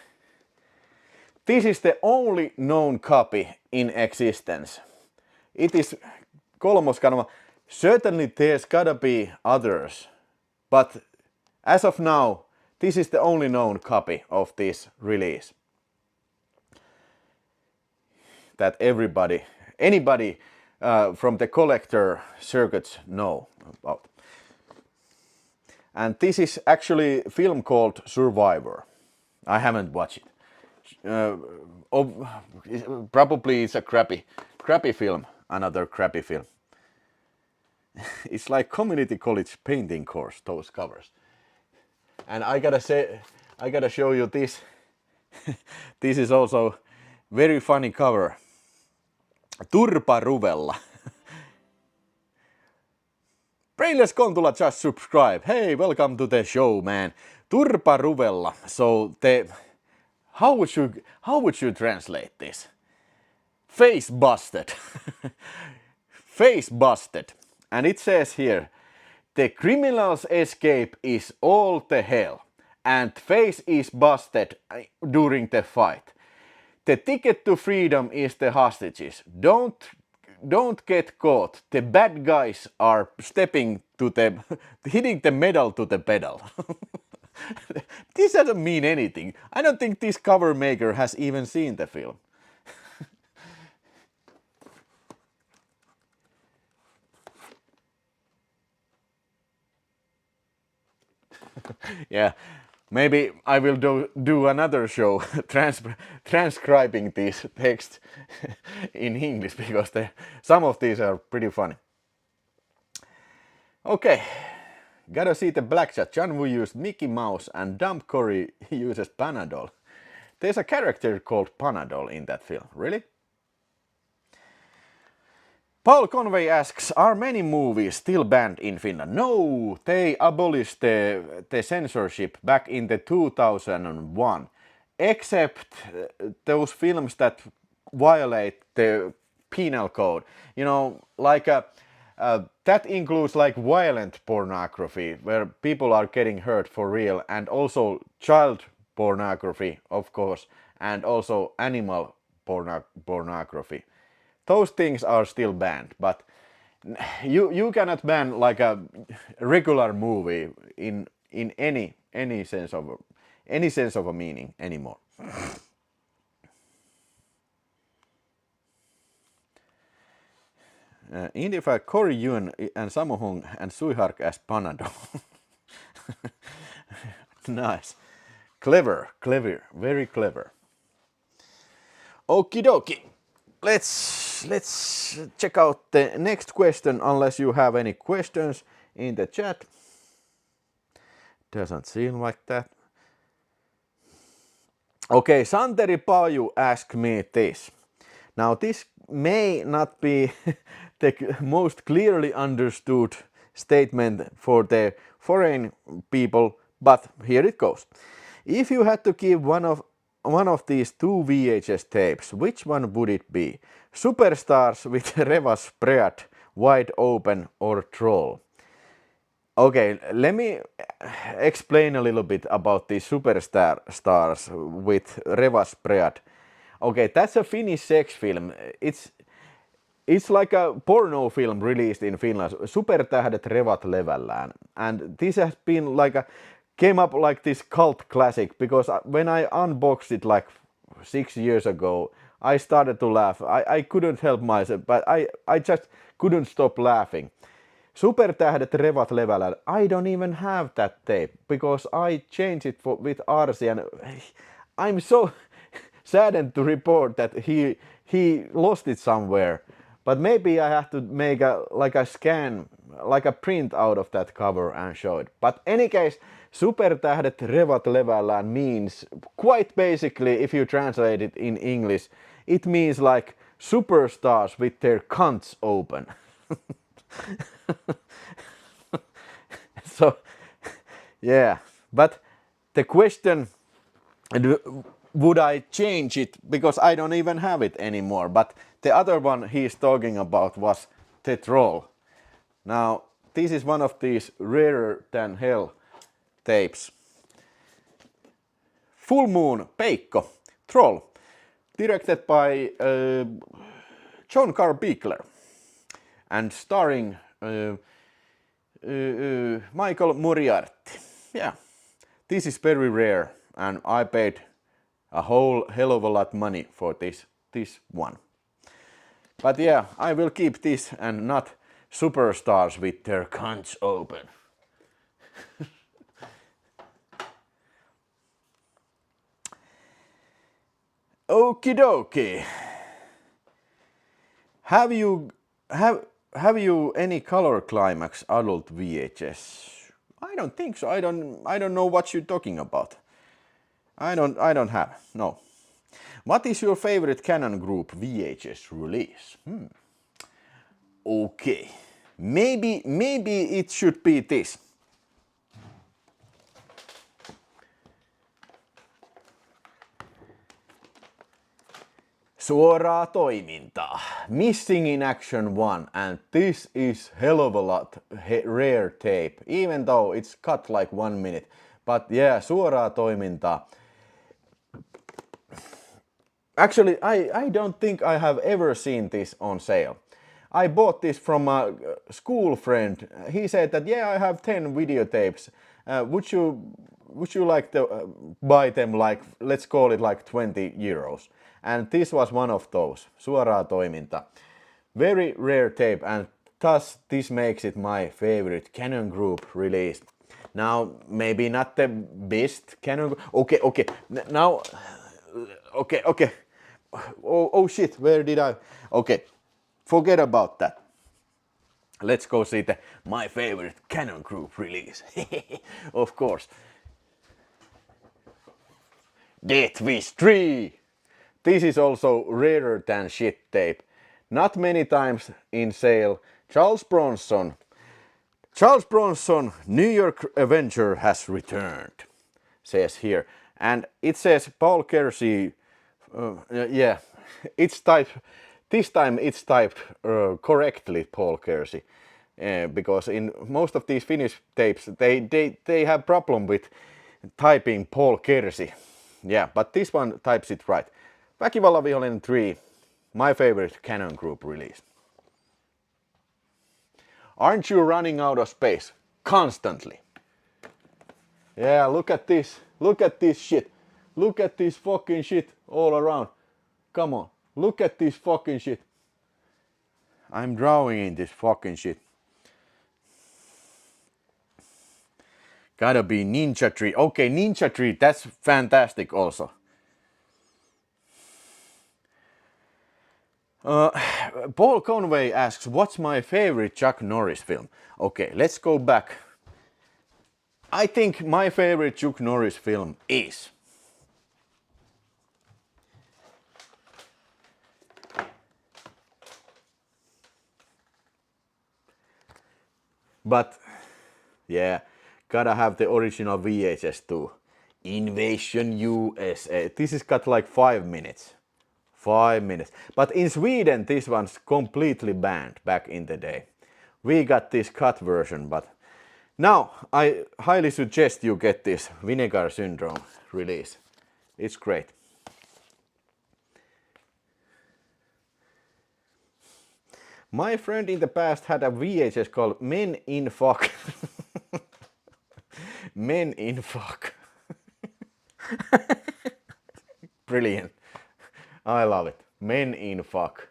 This is the only known copy in existence. It is kolmoskanava. Certainly there's gotta be others. But as of now, this is the only known copy of this release. That anybody from the collector circuits know about. And this is actually a film called Survivor. I haven't watched it. Probably it's a crappy film, another crappy film. It's like community college painting course, those covers. And I gotta show you this. This is also very funny cover. Turpa Ruvella. Brainless Kontula just subscribe. Hey, welcome to the show, man. Turpa Ruvella. So how would you translate this? Face busted. Face busted. And it says here, the criminal's escape is all the hell, and face is busted during the fight. The ticket to freedom is the hostages. Don't get caught. The bad guys are hitting the medal to the pedal. This doesn't mean anything. I don't think this cover maker has even seen the film. Yeah, maybe I will do another show transcribing these texts in English, because some of these are pretty funny. Okay, gotta see the black chat. John Woo used Mickey Mouse and Dump Corey uses Panadol. There's a character called Panadol in that film, really? Paul Conway asks, are many movies still banned in Finland? No, they abolished the censorship back in the 2001, except those films that violate the penal code. You know, like that includes like violent pornography, where people are getting hurt for real, and also child pornography, of course, and also animal pornography. Those things are still banned, but you cannot ban like a regular movie in any sense of a meaning anymore. Identify Cory Yuen and Sammo Hung and Sui Hark as Panado. Nice. Clever, very clever. Okie dokie. Let's check out the next question, unless you have any questions in the chat. Doesn't seem like that. Okay, Santeri Paju asked me this. Now this may not be the most clearly understood statement for the foreign people, but here it goes. If you had to give one of these two VHS tapes, which one would it be? Superstars with Revas Preat, Wide Open, or Troll? Okay, let me explain a little bit about these Superstars with Revas Preat. Okay, that's a Finnish sex film. It's like a porno film released in Finland. Supertähdet revat levällään. And this has been came up like this cult classic because when I unboxed it like 6 years ago, I started to laugh. I couldn't help myself, but I just couldn't stop laughing. Supertähdet revat levällään. I don't even have that tape because I changed it with Arsi, and I'm so saddened to report that he lost it somewhere. But maybe I have to make a scan, like a print out of that cover and show it. But any case, Supertähdet revat levällään means, quite basically, if you translate it in English, it means like superstars with their cunts open. So, yeah, but the question, would I change it, because I don't even have it anymore, but the other one he's talking about was the Troll. Now, this is one of these rarer than hell tapes. Full Moon, Peikko, Troll, directed by John Carl Biegler and starring Michael Moriarty. Yeah, this is very rare and I paid a whole hell of a lot money for this one. But yeah, I will keep this and not superstars with their cunts open. Okie dokie. Have you any Color Climax adult VHS? I don't think so. I don't know what you're talking about. I don't have. No. What is your favorite Canon Group VHS release? Okay. Maybe it should be this. Suoraa toimintaa. Missing in Action 1, and this is hell of a lot rare tape, even though it's cut like 1 minute. But yeah, suoraa toimintaa. Actually, I don't think I have ever seen this on sale. I bought this from a school friend. He said that, yeah, I have 10 videotapes. Would you like to buy them, like, let's call it like 20 euros. And this was one of those, suoraa toiminta. Very rare tape, and thus this makes it my favorite Canon Group release. Now, maybe not the best Canon. Okay. Now, okay. Oh shit, where did I? Okay, forget about that. Let's go see my favorite Canon Group release. Of course. Death Wish 3. This is also rarer than shit tape. Not many times in sale. Charles Bronson, New York Avenger has returned, says here. And it says Paul Kersey. Yeah, it's typed. This time it's typed correctly, Paul Kersey, because in most of these Finnish tapes they have problem with typing Paul Kersey. Yeah, but this one types it right. Väkivallan 3, my favorite Canon Group release. Aren't you running out of space constantly? Yeah, look at this. Look at this shit. Look at this fucking shit all around. Come on, look at this fucking shit. I'm drowning in this fucking shit. Gotta be Ninja Tree. Okay, Ninja Tree, that's fantastic also. Paul Conway asks, what's my favorite Chuck Norris film? Okay, let's go back. I think my favorite Chuck Norris film is but yeah, gotta have the original VHS too. Invasion USA. This has got like 5 minutes. 5 minutes. But in Sweden, this one's completely banned back in the day. We got this cut version, but now I highly suggest you get this Vinegar Syndrome release. It's great. My friend in the past had a VHS called Men in Fuck. Men in Fuck. Brilliant. I love it. Men in Fuck.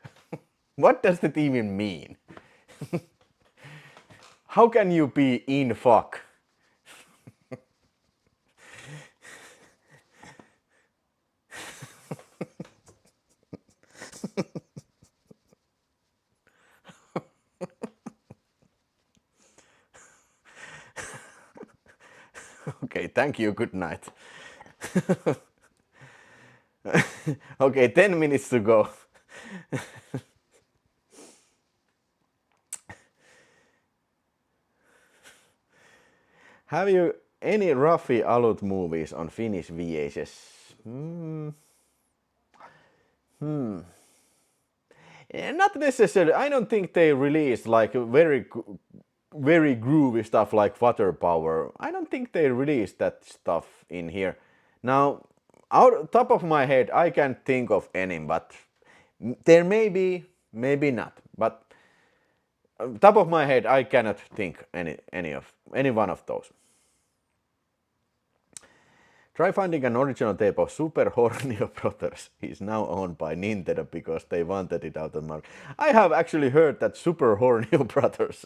What does that even mean? How can you be in fuck? Okay, thank you, good night. Okay, 10 minutes to go. Have you any Rafi Alut movies on Finnish VHS? Not necessarily. I don't think they released like very groovy stuff like Water Power. I don't think they released that stuff in here. Now, out top of my head, I can't think of any, but there may be, maybe not. But top of my head, I cannot think any one of those. Try finding an original tape of Super Hornio Brothers. Is now owned by Nintendo because they wanted it out of the market. I have actually heard that Super Hornio Brothers.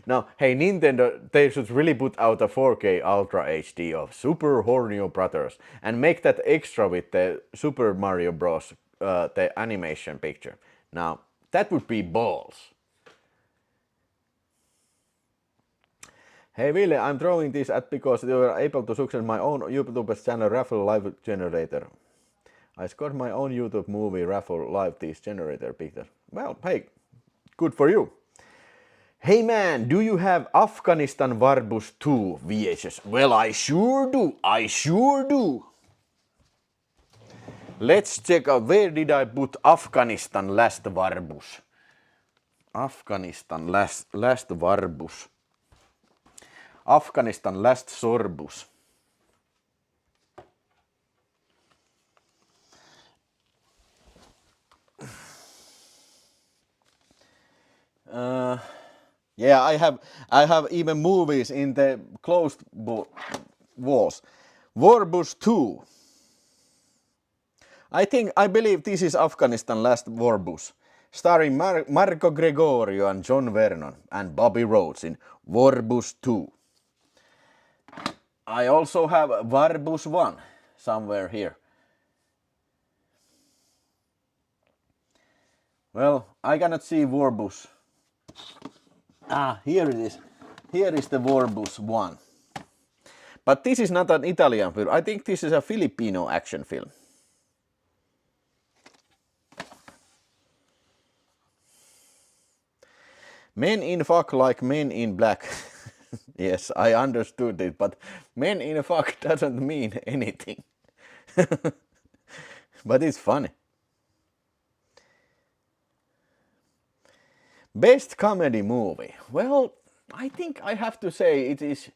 Now, hey Nintendo, they should really put out a 4K Ultra HD of Super Hornio Brothers and make that extra with the Super Mario Bros. The animation picture. Now, that would be balls. Hey Ville, I'm throwing this at because you were able to success my own YouTube channel raffle live generator. I scored my own YouTube movie raffle live this generator picture. Well, hey, good for you. Hey man, do you have Afghanistan Warbus 2 VHS? Well, I sure do. I sure do. Let's check out where did I put Afghanistan last Warbus. Afghanistan last Warbus. Afghanistan last Sorbus. Yeah, I have even movies in the closed walls. Warbus 2. I believe this is Afghanistan last Warbus, starring Marco Gregorio and John Vernon and Bobby Rhodes in Warbus 2. I also have Warbus 1 somewhere here. Well, I cannot see Warbus. Ah, here it is. Here is the Warbus 1. But this is not an Italian film. I think this is a Filipino action film. Men in fuck like men in black. Yes, I understood it, but men in fuck doesn't mean anything. But it's funny. Best comedy movie. Well, I think I have to say it is...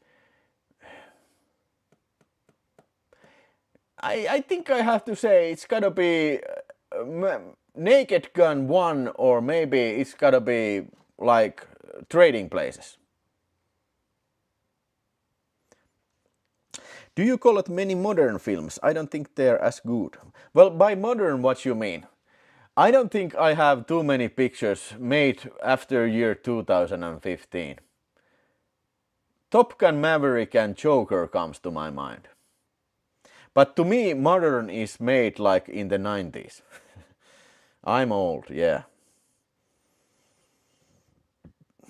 I think I have to say it's gotta be Naked Gun 1, or maybe it's gotta be like Trading Places. Do you call it many modern films? I don't think they're as good. Well, by modern, what you mean? I don't think I have too many pictures made after year 2015. Top Gun Maverick and Joker comes to my mind. But to me, modern is made like in the 90s. I'm old, yeah.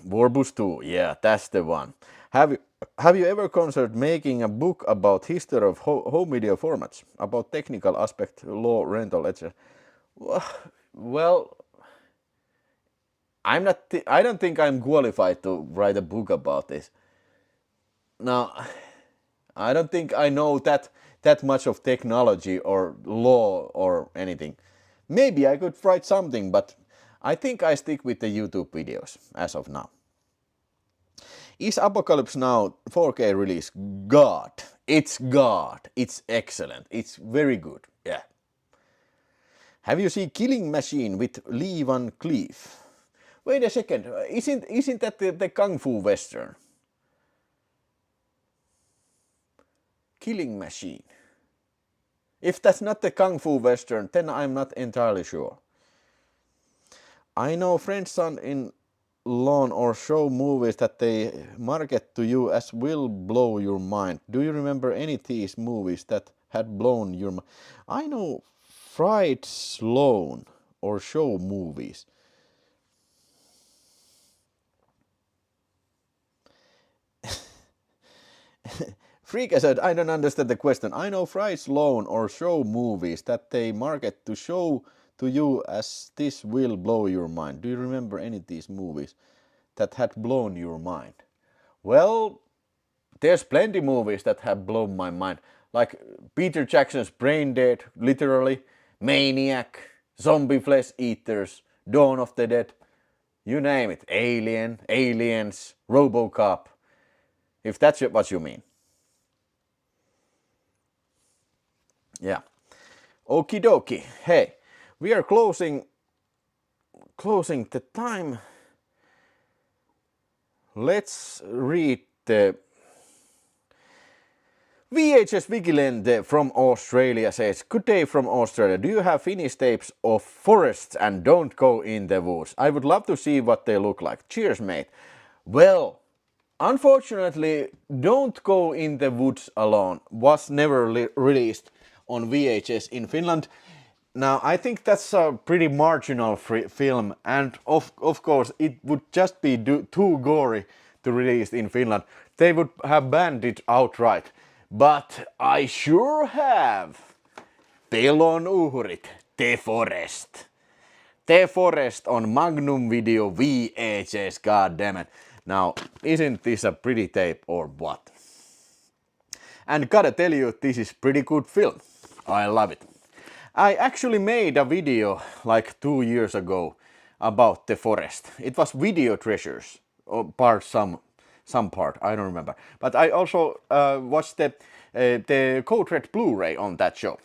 Warbus 2, yeah, that's the one. Have you ever considered making a book about history of home video formats, about technical aspect, law, rental, etc.? Well, I don't think I'm qualified to write a book about this. Now, I don't think I know that much of technology or law or anything. Maybe I could write something, but I think I stick with the YouTube videos as of now. Is Apocalypse Now 4K release God? It's God. It's excellent. It's very good. Yeah. Have you seen Killing Machine with Lee Van Cleef? Wait a second. Isn't that the Kung Fu Western? Killing Machine. If that's not the Kung Fu Western, then I'm not entirely sure. I know friends son in lawn or show movies that they market to you as will blow your mind. Do you remember any of these movies that had blown your mind? I know Fried Sloan or show movies. Freak said, I don't understand the question. I know Fried Sloan or show movies that they market to show to you as this will blow your mind. Do you remember any of these movies that had blown your mind? Well, there's plenty movies that have blown my mind. Like Peter Jackson's Brain Dead, literally, Maniac, Zombie Flesh Eaters, Dawn of the Dead, you name it. Alien, Aliens, RoboCop, if that's what you mean. Yeah. Okie dokie. Hey, we are closing the time. Let's read the VHS Vigilante from Australia says, good day from Australia. Do you have finished tapes of forests and don't go in the woods? I would love to see what they look like. Cheers, mate. Well, unfortunately, Don't Go in the Woods Alone was never released on VHS in Finland. Now, I think that's a pretty marginal film, and of course, it would just be too gory to release in Finland. They would have banned it outright. But I sure have Pelon uhrit, The Forest. The Forest on Magnum Video VHS, goddammit. Now, isn't this a pretty tape or what? And gotta tell you, this is pretty good film. I love it. I actually made a video like 2 years ago about The Forest. It was Video Treasures, or some part, I don't remember. But I also watched the Code Red Blu-ray on that show.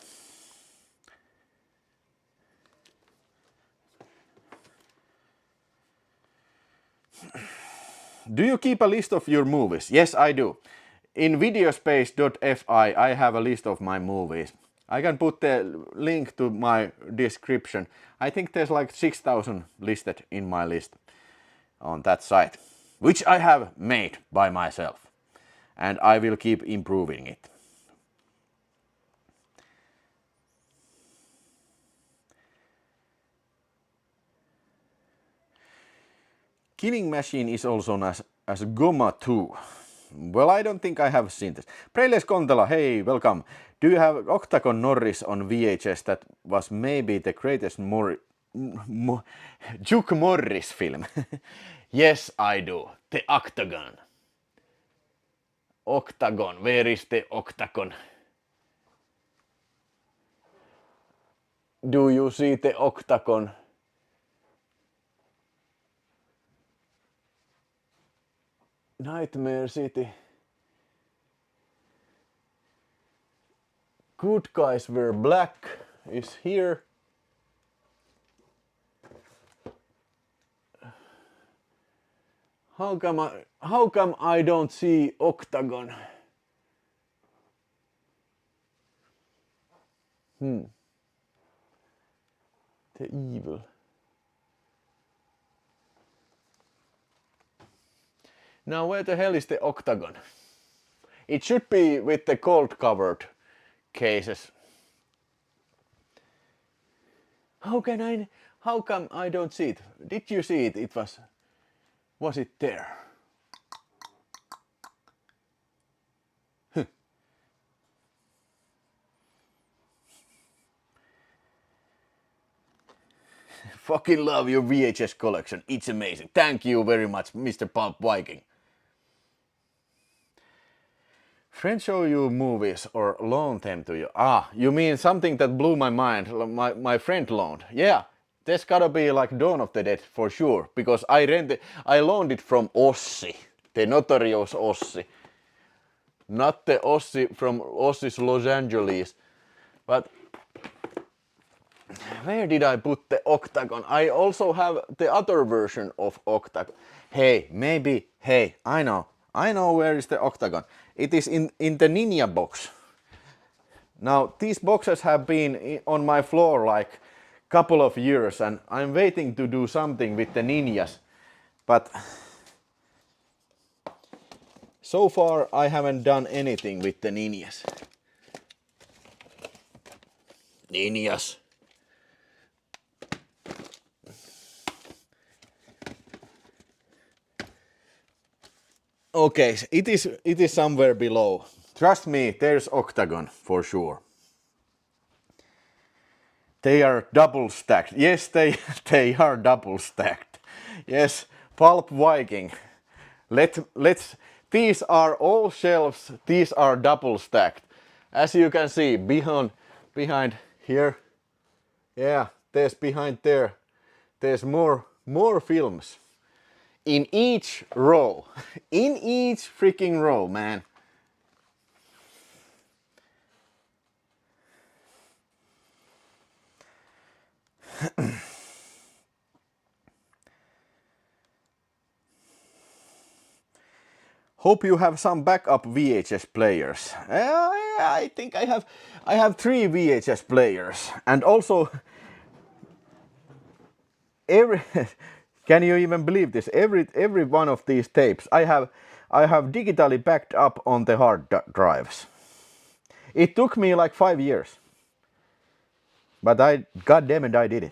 Do you keep a list of your movies? Yes, I do. In videospace.fi I have a list of my movies. I can put the link to my description. I think there's like 6,000 listed in my list on that site, which I have made by myself. And I will keep improving it. Killing Machine is also known as Goma 2. Well, I don't think I have seen this. Preyles Kontala, hey, welcome. Do you have Octagon Norris on VHS that was maybe the greatest Chuck Morris film? Yes, I do. The Octagon. Octagon, where is the Octagon? Do you see the Octagon? Nightmare City. Good Guys Wear Black is here. How come I don't see Octagon? The evil. Now where the hell is the octagon? It should be with the gold covered cases. How come I don't see it? Did you see it? Was it there? Fucking love your VHS collection. It's amazing. Thank you very much, Mr. Pulp Viking. Friends show you movies or loan them to you. Ah, you mean something that blew my mind. My friend loaned. Yeah, there's gotta be like Dawn of the Dead for sure. Because I loaned it from Ossi. The notorious Ossi. Not the Ossi from Ossi's Los Angeles. But where did I put the octagon? I also have the other version of octagon. Hey, I know where is the octagon. It is in the Ninja box. Now, these boxes have been on my floor like couple of years and I'm waiting to do something with the Ninjas. But so far I haven't done anything with the Ninjas. Ninjas. Okay, it is somewhere below. Trust me, there's octagon for sure. They are double stacked. Yes, they are double stacked. Yes, Pulp Viking. Let's. These are all shelves. These are double stacked. As you can see, behind here. Yeah, there's behind there. There's more films. In each row. In each freaking row, man. Hope you have some backup VHS players. I think I have 3 VHS players and also can you even believe this? Every one of these tapes I have digitally backed up on the hard drives. It took me like 5 years. But god damn it, I did it.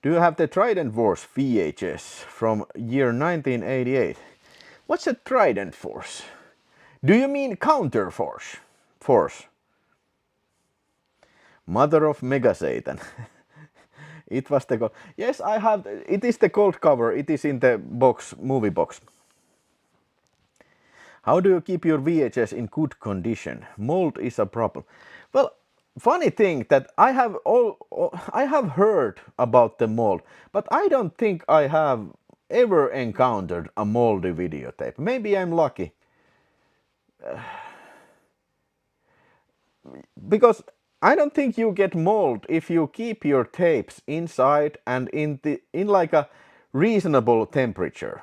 Do you have the Trident Force VHS from year 1988? What's a Trident Force? Do you mean Counter Force? Mother of Mega Satan. It was the gold. Yes, I have. It is the gold cover. It is in the box, movie box. How do you keep your VHS in good condition? Mold is a problem. Well, funny thing that I have heard about the mold, but I don't think I have ever encountered a moldy videotape. Maybe I'm lucky. Because I don't think you get mold if you keep your tapes inside and in like a reasonable temperature.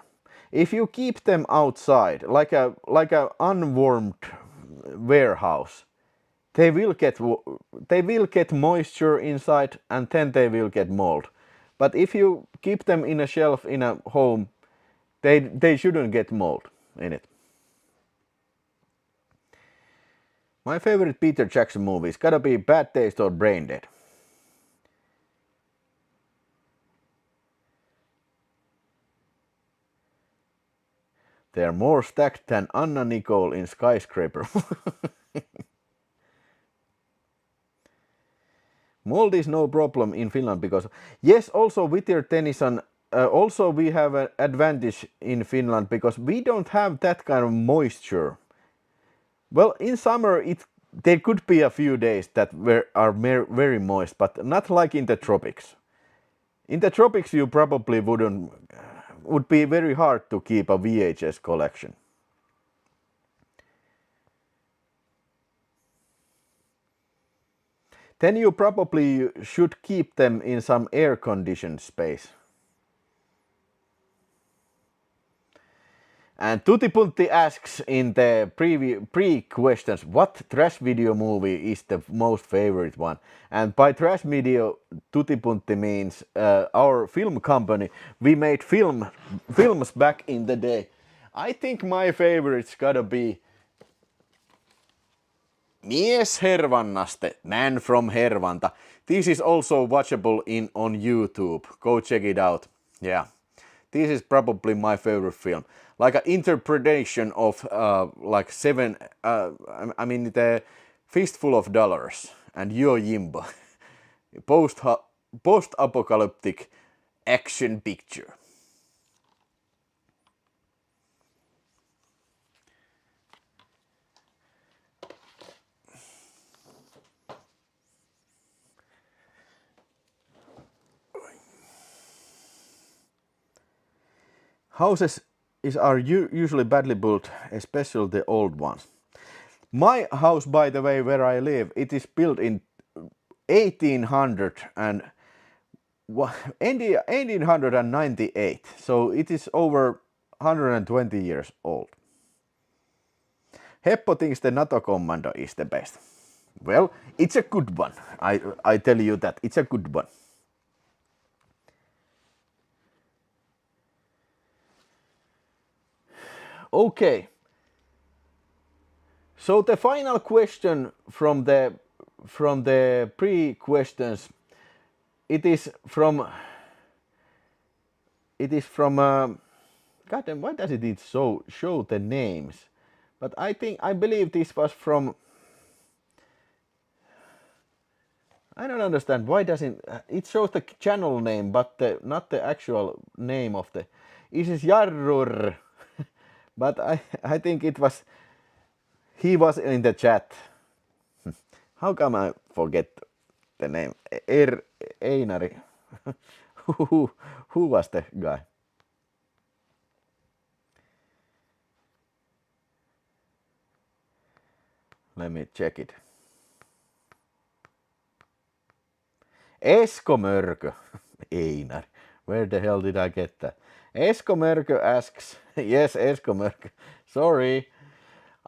If you keep them outside, like a unwarmed warehouse, they will get moisture inside and then they will get mold. But if you keep them in a shelf in a home, they shouldn't get mold in it. My favorite Peter Jackson movie is gotta be Bad Taste or Brain Dead. They're more stacked than Anna Nicole in Skyscraper. Mold is no problem in Finland because, yes, also with your Tennyson, also we have an advantage in Finland because we don't have that kind of moisture. Well, in summer there could be a few days that are very moist, but not like in the tropics. In the tropics you probably would be very hard to keep a VHS collection. Then you probably should keep them in some air-conditioned space. And Tutti Punti asks in the pre-questions, what trash video movie is the most favorite one? And by trash video, Tutti Punti means our film company. We made films back in the day. I think my favorite's gotta be Mies Hervannaste, Man from Hervanta. This is also watchable on YouTube. Go check it out. Yeah, this is probably my favorite film. Like an interpretation of like the Fistful of Dollars and Yo Jimbo. Post-apocalyptic action picture. Houses are usually badly built, especially the old ones. My house, by the way, where I live, it is built in 1800 and 1898, so it is over 120 years old. Heppo thinks the NATO Commando is the best. Well, it's a good one. I tell you that, it's a good one. Okay. So the final question from the pre-questions, it is from God damn, why does it show the names? But I believe this was from, I don't understand why doesn't it shows the channel name but not the actual name of the, it is Jarrur. But I think it was, he was in the chat. How come I forget the name? Einari. who was the guy? Let me check it. Esko Mörkö. Einar. Where the hell did I get that? Esko Mörkö asks, yes, Esko Mörkö. Sorry.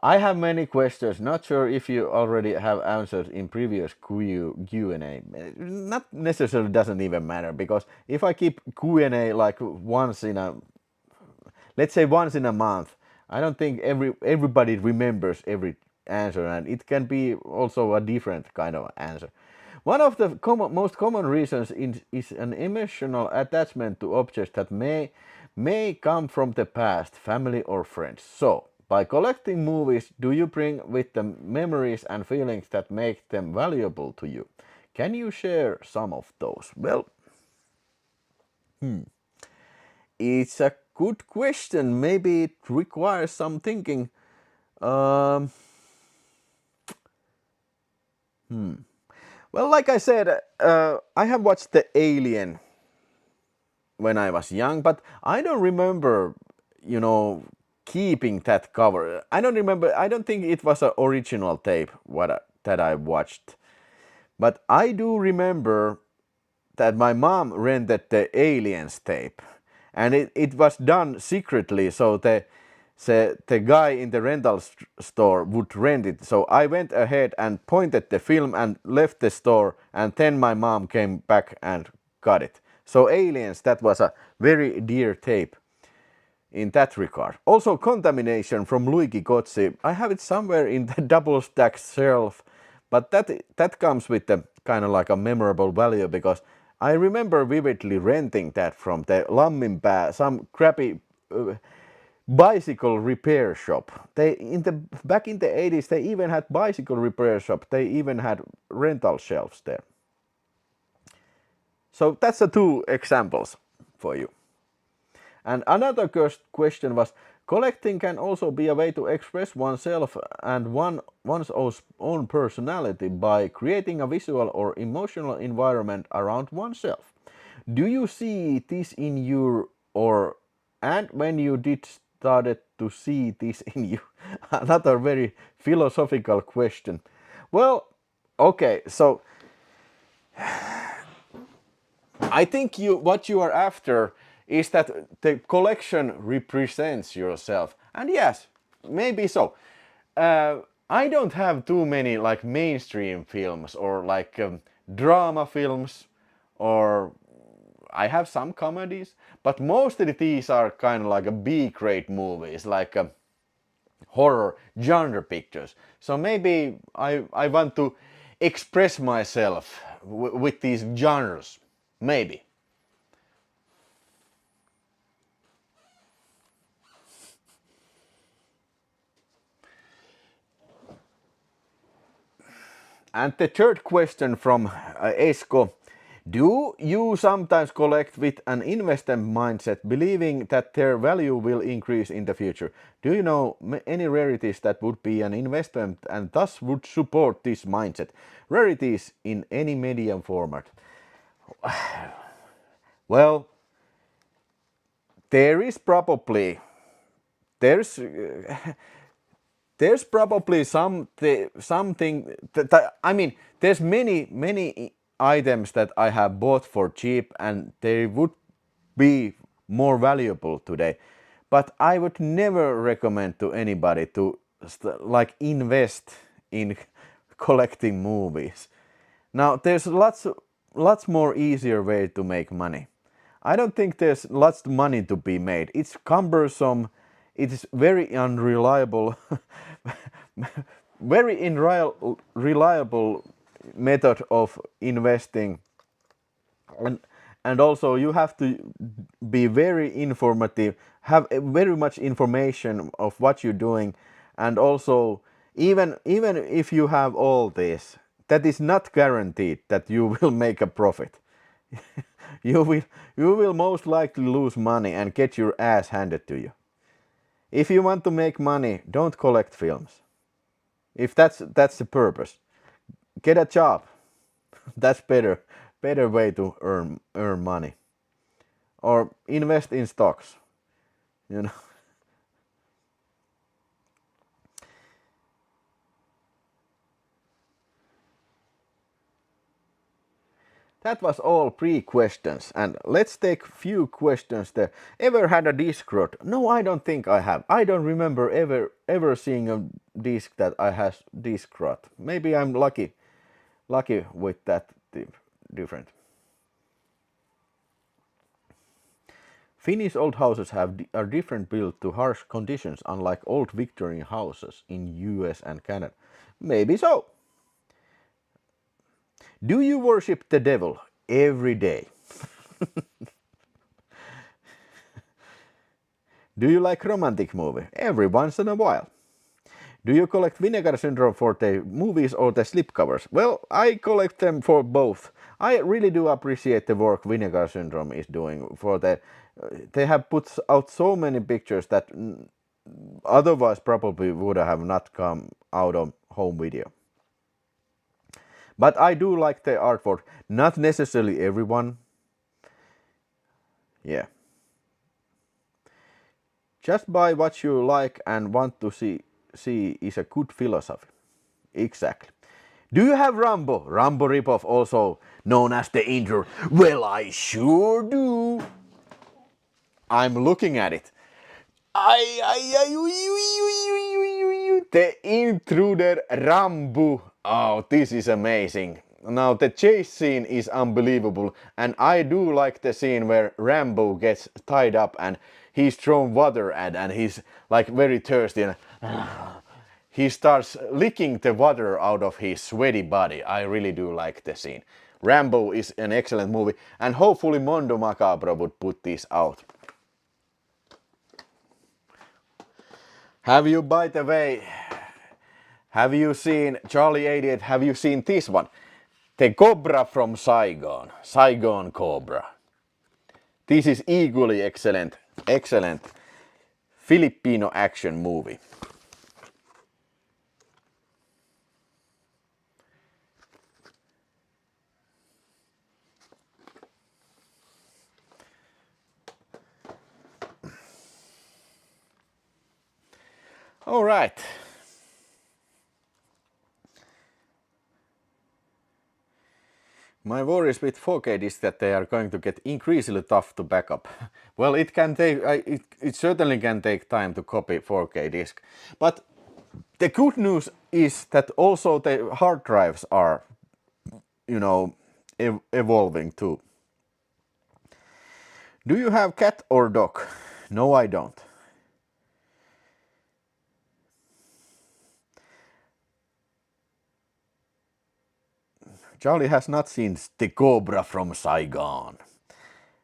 I have many questions. Not sure if you already have answers in previous Q&A. Not necessarily, doesn't even matter, because if I keep Q&A like once in a, let's say once in a month, I don't think everybody remembers every answer, and it can be also a different kind of answer. One of the most common reasons is an emotional attachment to objects that may come from the past, family or friends. So, by collecting movies, do you bring with them memories and feelings that make them valuable to you? Can you share some of those? Well, it's a good question. Maybe it requires some thinking. Well, like I said, I have watched The Alien when I was young, but I don't remember, keeping that cover. I don't remember. I don't think it was an original tape that I watched, but I do remember that my mom rented the Aliens tape, and it was done secretly, so the guy in the rental store would rent it. So I went ahead and pointed the film and left the store, and then my mom came back and got it. So Aliens, that was a very dear tape in that regard. Also Contamination from Luigi Gozzi. I have it somewhere in the double stack shelf, but that comes with the kind of like a memorable value, because I remember vividly renting that from the Lamminpää, some crappy bicycle repair shop. Back in the 80s, they even had bicycle repair shop. They even had rental shelves there. So that's the two examples for you. And another question was, collecting can also be a way to express oneself and one's own personality by creating a visual or emotional environment around oneself. Do you see this in you, and when you did started to see this in you? Another very philosophical question. Well, okay, so I think what you are after is that the collection represents yourself. And yes, maybe so. I don't have too many like mainstream films or like drama films, or I have some comedies, but mostly these are kind of like a B-grade movies, like horror genre pictures. So maybe I want to express myself with these genres. Maybe. And the third question from Esko. Do you sometimes collect with an investment mindset, believing that their value will increase in the future? Do you know any rarities that would be an investment and thus would support this mindset? Rarities in any medium format. Well, there is probably there's there's probably something that, I mean, there's many items that I have bought for cheap and they would be more valuable today, but I would never recommend to anybody to like invest in collecting movies. Now there's lots more easier way to make money. I don't think there's lots of money to be made. It's cumbersome. It is very unreliable, very reliable method of investing, and also you have to be very informative, have very much information of what you're doing, and also even if you have all this, that is not guaranteed that you will make a profit. you will most likely lose money and get your ass handed to you. If you want to make money, don't collect films. If that's the purpose, get a job. That's better way to earn money. Or invest in stocks. You know. That was all pre-questions, and let's take few questions there. Ever had a Discworld? No, I don't think I have. I don't remember ever seeing a disc that I has Discworld. Maybe I'm lucky with that different. Finnish old houses are different built to harsh conditions, unlike old Victorian houses in US and Canada. Maybe so. Do you worship the devil every day? Do you like romantic movie? Every once in a while. Do you collect Vinegar Syndrome for the movies or the slipcovers? Well, I collect them for both. I really do appreciate the work Vinegar Syndrome is doing for the. They have put out so many pictures that otherwise probably would have not come out on home video. But I do like the artwork. Not necessarily everyone. Yeah. Just buy what you like and want to see is a good philosophy. Exactly. Do you have Rambo? Rambo ripoff, also known as the intro. Well, I sure do. I'm looking at it. The intruder Rambo. Oh, this is amazing. Now the chase scene is unbelievable, and I do like the scene where Rambo gets tied up and he's thrown water at, and he's like very thirsty and he starts licking the water out of his sweaty body. I really do like the scene. Rambo is an excellent movie, and hopefully Mondo Macabro would put this out. Have you, by the way, have you seen Charlie 88? Have you seen this one? The Cobra from Saigon. Saigon Cobra. This is equally excellent Filipino action movie. All right. My worries with 4K discs that they are going to get increasingly tough to back up. Well, it can take, it certainly can take time to copy 4K disc. But the good news is that also the hard drives are, you know, evolving too. Do you have cat or dog? No, I don't. Charlie has not seen the Cobra from Saigon.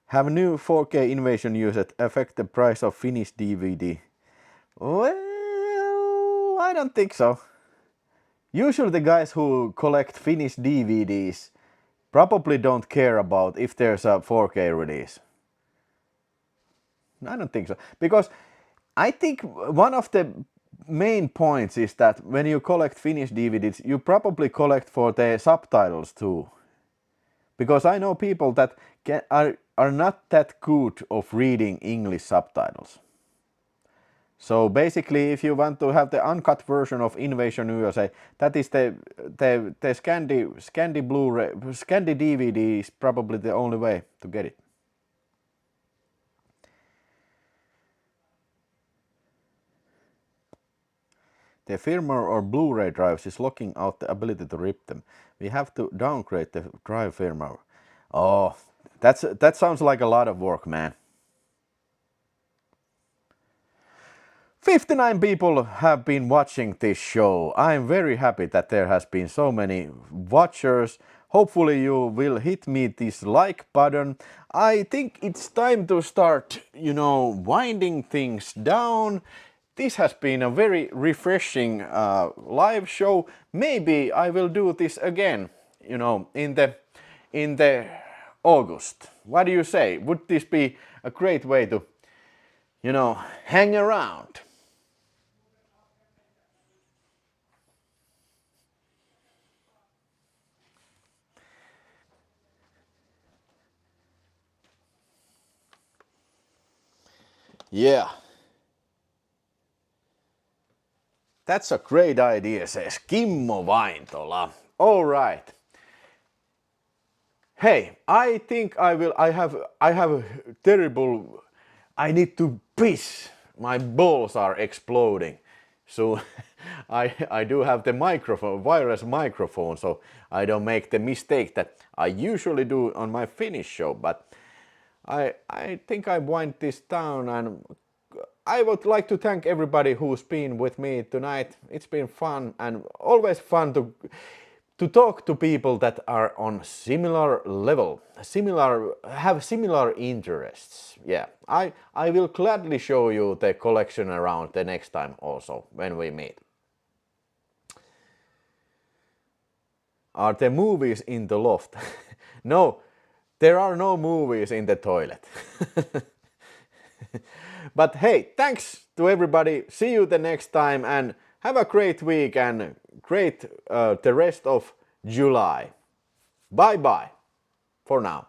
Have new 4K Invasion users affect the price of Finnish DVD? Well, I don't think so. Usually the guys who collect Finnish DVDs probably don't care about if there's a 4K release. I don't think so. Because I think one of the main points is that when you collect Finnish DVDs, you probably collect for the subtitles too. Because I know people that are not that good of reading English subtitles. So basically, if you want to have the uncut version of Invasion USA, that is the Scandi Blu-ray, Scandi DVD is probably the only way to get it. The firmware or Blu-ray drives is locking out the ability to rip them. We have to downgrade the drive firmware. Oh, that sounds like a lot of work, man. 59 people have been watching this show. I'm very happy that there has been so many watchers. Hopefully you will hit me this like button. I think it's time to start, winding things down. This has been a very refreshing live show. Maybe I will do this again, in the August. What do you say? Would this be a great way to, hang around? Yeah. That's a great idea, says Kimmo Vaintola. All right. Hey, I think I have a terrible, I need to piss. My balls are exploding. So I do have the microphone, wireless microphone, so I don't make the mistake that I usually do on my Finnish show, but I think I wind this down, and I would like to thank everybody who's been with me tonight. It's been fun, and always fun to talk to people that are on similar level, have similar interests. Yeah, I will gladly show you the collection around the next time also when we meet. Are there movies in the loft? No, there are no movies in the toilet. But hey, thanks to everybody. See you the next time, and have a great week and great the rest of July. Bye bye for now.